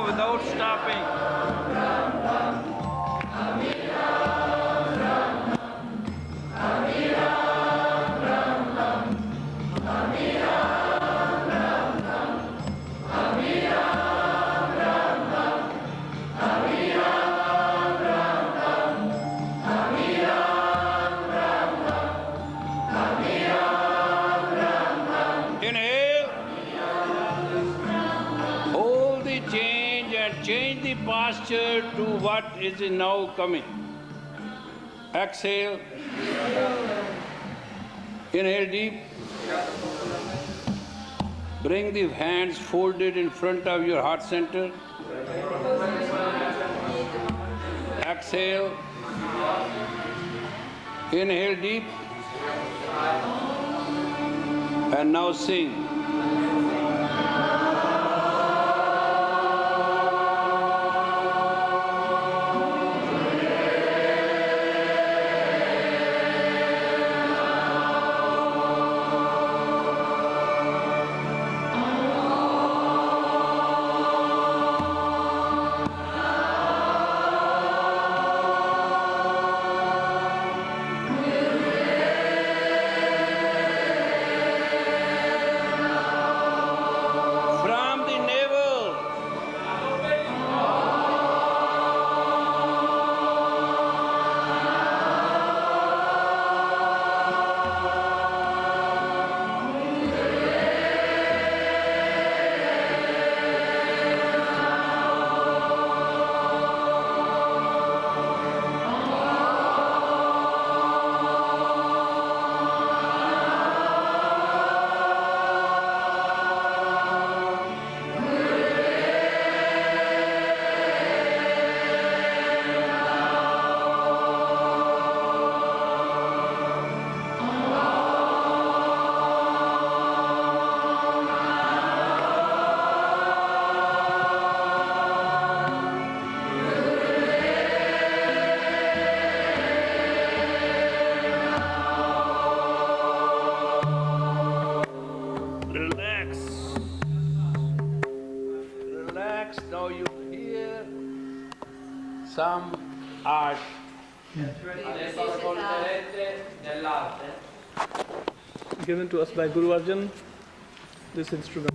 Without stopping. Inhale. Hold the change and change the posture to what is now coming. Exhale. Inhale deep. Bring the hands folded in front of your heart center. Exhale. Inhale deep. And now sing. Now you hear some art. Adesso ascolterete dell'arte. Given to us by Guru Arjan, this instrument.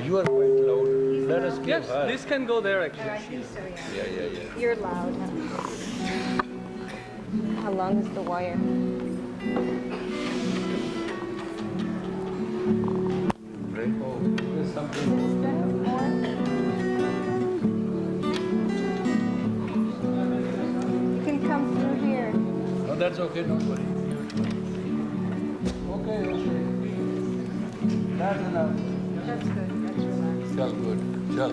You are quite loud. Let us give Yes, her. this can go there actually. I think so, yeah. Yeah. You're loud. How long is the wire? Right? Oh, there's something. You can come through here. No, that's okay, don't worry. Okay. That's enough. That's good. That's relaxed. Chal, good. Chal.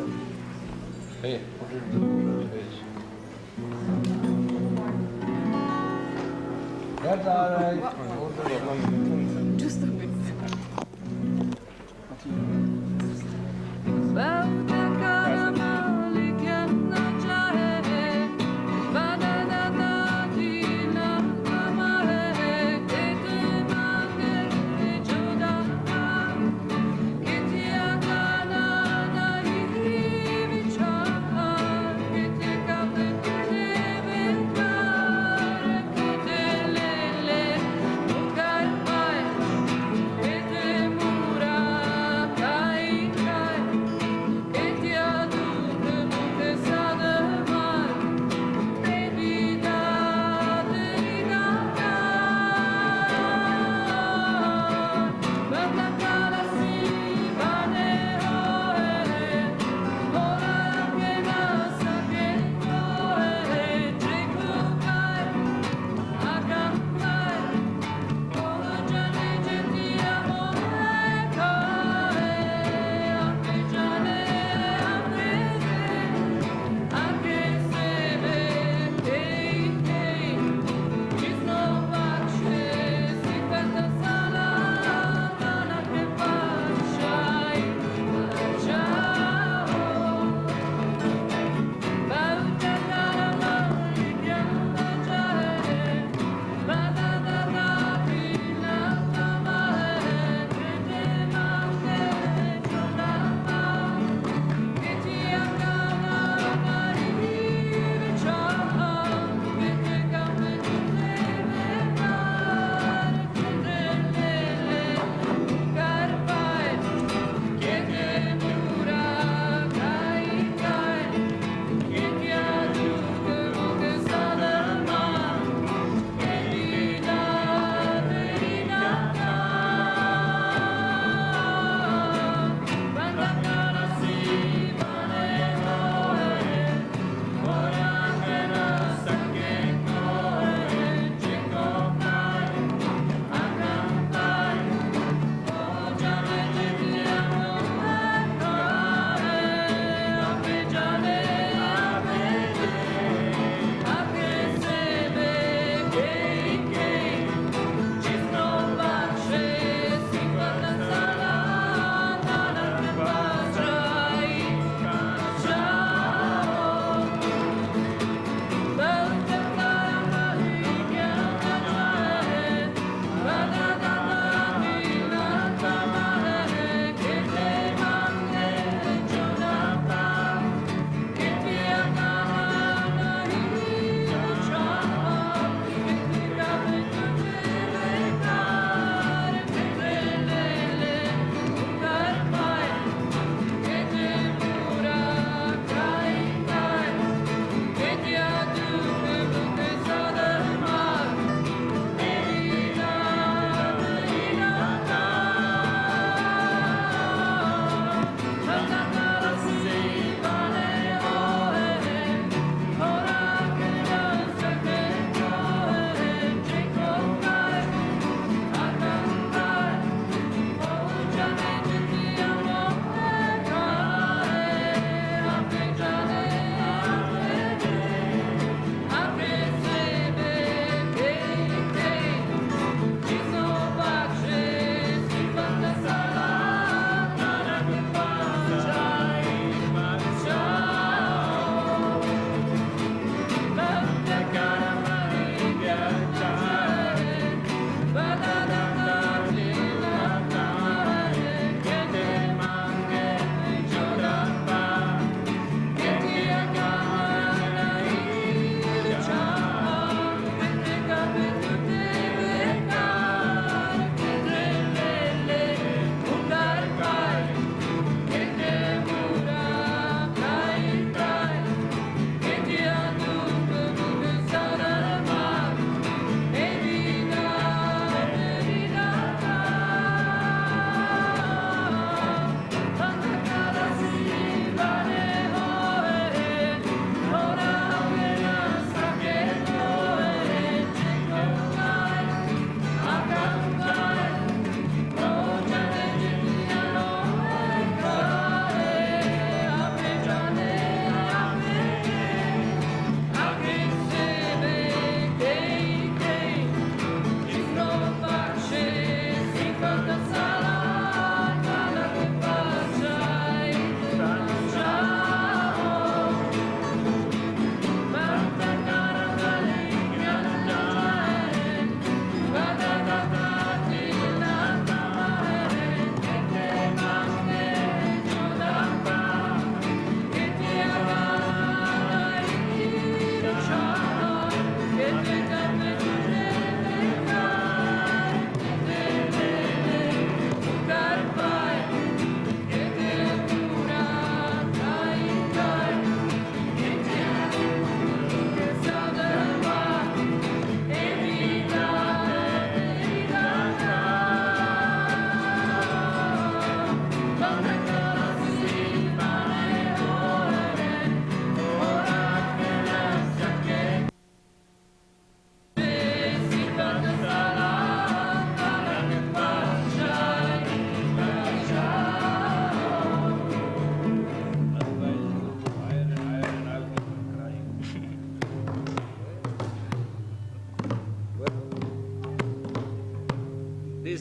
Hey, put it in the cooler's face. That's all right. Just a bit.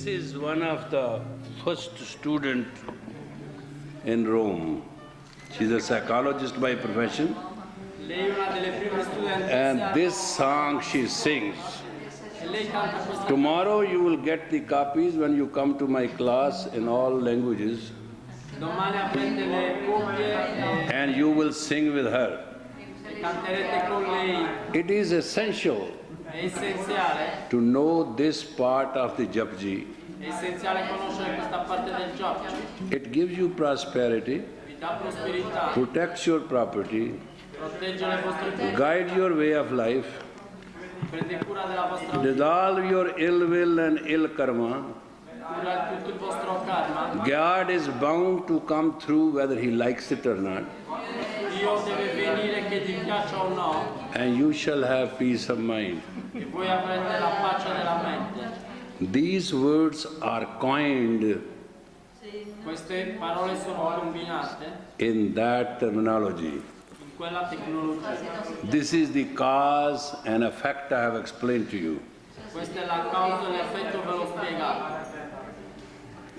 This is one of the first student in Rome. She's a psychologist by profession. Lei è una delle prime studentesse. And this song she sings. E lei canta questa. Tomorrow you will get the copies when you come to my class in all languages. Domani avrete le copie And you will sing with her. e canterete con lei. It is essential È essenziale. to know this part of the Japji. È essenziale conoscere questa parte del Japji. It gives you prosperity, Vi dà prosperità, protects your property, protegge le vostre cose, guides your way of life, prende cura della vostra vita, dissolve your ill will and ill karma. cura tutto il vostro karma. God is bound to come through whether he likes it or not. Dio deve venire che ti piaccia o no, And you shall have peace of mind. e voi avrete la pace della mente. These words are coined Queste parole sono combinate in that terminology. in quella tecnologia. This is the cause and effect I have explained to you. Questa è la causa e l'effetto, ve l'ho spiegato.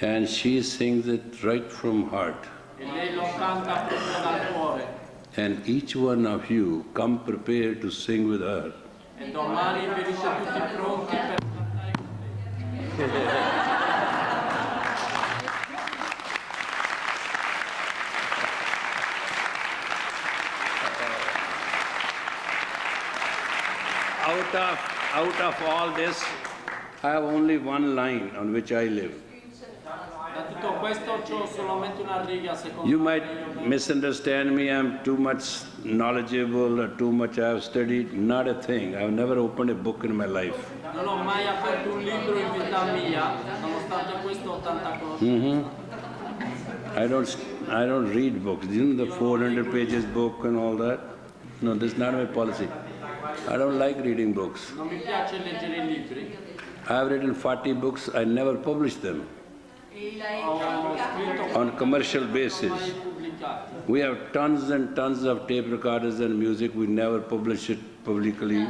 And she sings it right from heart. E lei lo canta proprio dal cuore. And each one of you come prepared to sing with her. E domani venite tutti pronti per cantare con lei. Out of all this, I have only one line on which I live. Da tutto questo c'ho solamente una riga, secondo You me. might misunderstand me, I'm too much knowledgeable or too much I have studied. Not a thing. I've never opened a book in my life. Non ho mai aperto un libro in vita mia, nonostante questo ho tanta conoscenza. I don't read books. You know the 400 pages book and all that? No, that's not my policy. I don't like reading books. Non mi piace leggere i libri. I have written 40 books, I never published them Ho scritto on commercial basis. mai pubblicati. We have tons and tons of tape recorders and music, we never publish it publicly E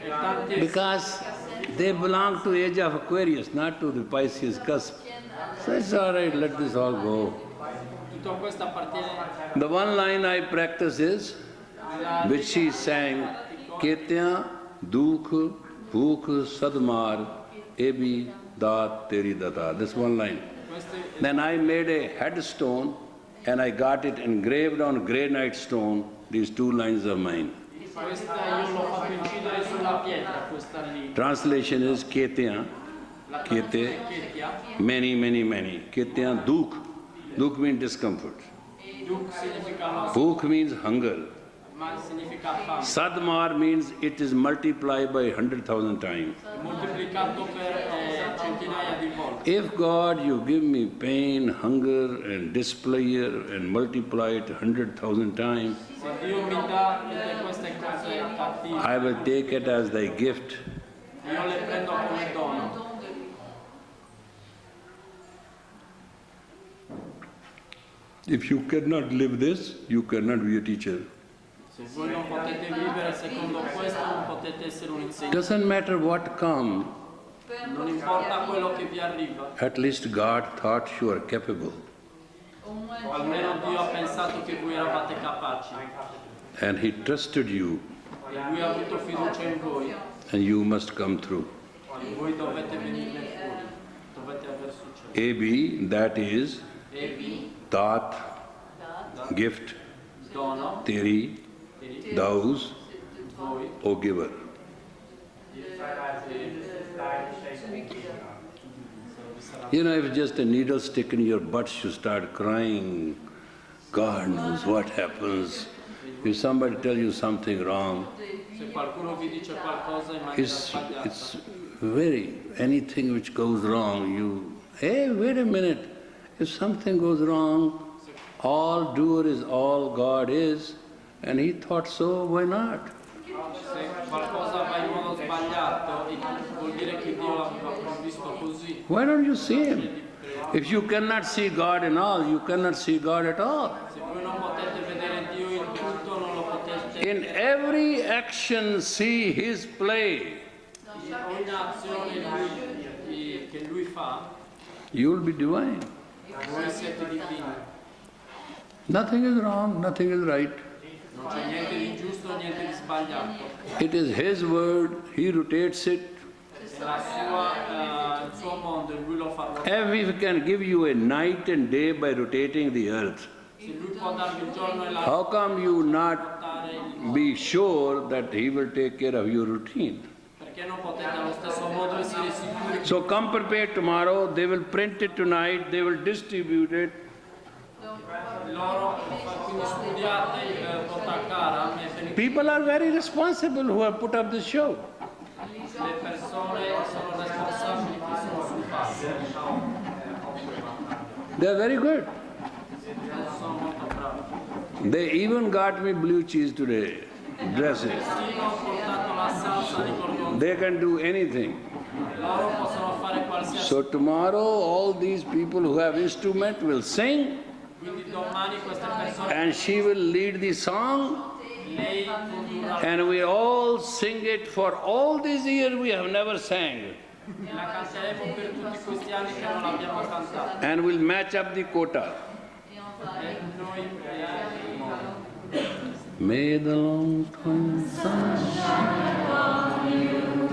tanti because they belong to age of Aquarius, not to the Pisces cusp. So it's all right, let this all go. tutto questo appartiene The one line I practice is, alla which she sang, Ketya Dukh Bhukh Sadmar Ebi Dat Teri Data. This one line. queste. Then I made a headstone and I got it engraved on granite stone, these two lines of mine. Questa io l'ho fatto incidere sulla pietra, questa lì. Translation is Ketya, La Kete, traduzione Ketia. many, many, many. Ketya Dukh. Dukh means discomfort. Duk significa loss, Bhukh means hunger. ma significa fame. Sadmar means it is multiplied by 100,000 times. Moltiplicato per centinaia di volte. If God, you give me pain, hunger and displeasure and multiply it 100,000 times, Se Dio mi dà tutte queste cose cattive, I will take it as thy gift. io le prendo come dono. If you cannot live this, you cannot be a teacher. Se voi non potete vivere secondo questo, non potete essere un insegnante. Doesn't matter what comes, Non importa quello che vi arriva, at least God thought you are capable. almeno Dio ha pensato che voi eravate capaci And He trusted you e Lui ha avuto fiducia in voi and you must come through. e voi dovete venirne fuori, dovete aver successo. AB, that is, E vi Tat, gift, dono, Teri, thous, voi, O giver. You know, if just a needle stick in your butt, you start crying. God knows what happens. If somebody tells you something wrong, se qualcuno vi dice qualcosa in maniera sbagliata, it's very, anything which goes wrong, hey, wait a minute, if something goes wrong, all doer is all God is, and He thought so, why not? se qualcosa va in modo sbagliato, vuol dire che Dio l'aveva provvisto così. Why don't you see Him? If you cannot see God in all, you cannot see God at all. Se voi non potete vedere Dio in tutto, non lo potete. In every action, see His play. In ogni azione che Lui fa, you will be divine. voi siete divini. Nothing is wrong, nothing is right. Non c'è niente di giusto, niente di sbagliato. It is His word, He rotates it. È il suo mondo e lui lo fa ruotare. If He can give you a night and day by rotating the earth, Se lui può darvi il giorno e la how come you not ruotare il be sure that He will take care of your routine? perché non potete allo stesso modo essere sicuri? So come prepared tomorrow, they will print it tonight, they will distribute it. Loro, quindi studiate il Potakara, People are very responsible who have put up this show. le persone sono responsabili che sono sul palco. They are very good. Sono molto bravi. They even got me blue cheese today, dresses. Persino ho portato la salsa di gorgonzola. They can do anything. Loro possono fare qualsiasi. So tomorrow all these people who have instrument will sing Quindi domani queste persone, and she will lead the song lei condurrà and we all sing it for all these years we have never sang. e la canteremo per tutti questi anni che non l'abbiamo cantata. And we'll match up the quota. E noi May the long twin sun shine on you,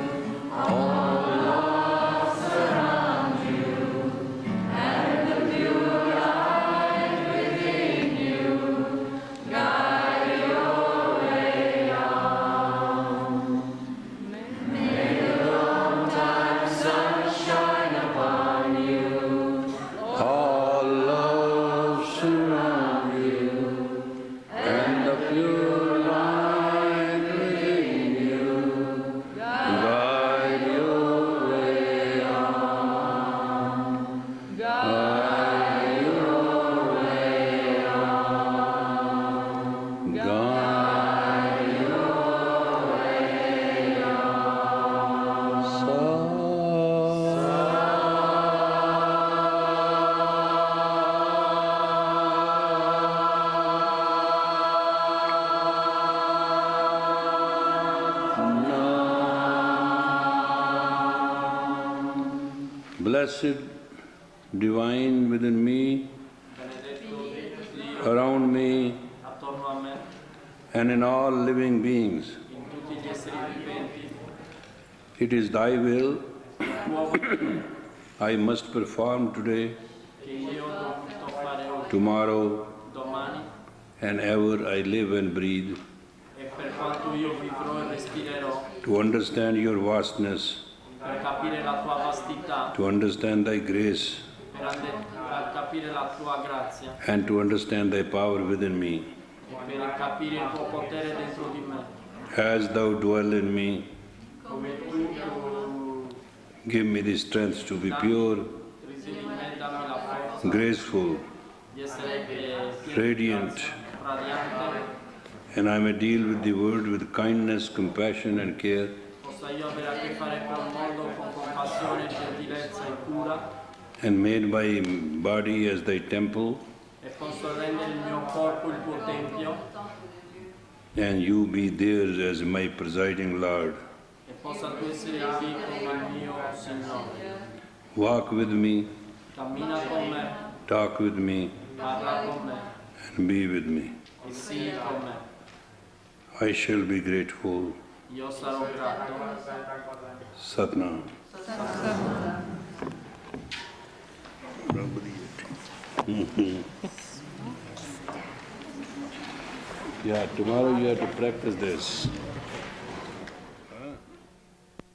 all love surround you, and the pure light within you guide your way on. May the long time sun shine upon you, all love surround you, and the pure light within you guide your way on. Guide your way on. Guide your way on. Blessed, divine within me, benedetto Dio around me, attorno a me, and in all living beings. in tutti gli esseri viventi, It is Thy will tuo voluto I must perform today, che io ho dovuto fare oggi, tomorrow, domani, and ever I live and breathe, e per quanto io vivrò e respirerò, to understand Your vastness, per capire la tua vastità, to understand Thy grace, per capire la tua grazia and to understand Thy power within me. e per capire il tuo potere dentro di me. As Thou dwell in me, Come tu give me the strength to be pure, risiedi in me, dammi la forza graceful, di essere pieno di radiant, grazia, radiante, and I may deal with the world with kindness, compassion, and care, possa io avere a che fare col mondo con compassione, gentilezza e cura, and made my body as Thy temple, e posso rendere il mio corpo il tuo tempio, and You be theirs as my presiding Lord. e possa tu essere lì come il mio Signore. Walk with me, Cammina con me, talk with me, parla con me and be with me. e sii con me. I shall be grateful. Io sarò grato. Satnam. Yeah, tomorrow you have to practice this.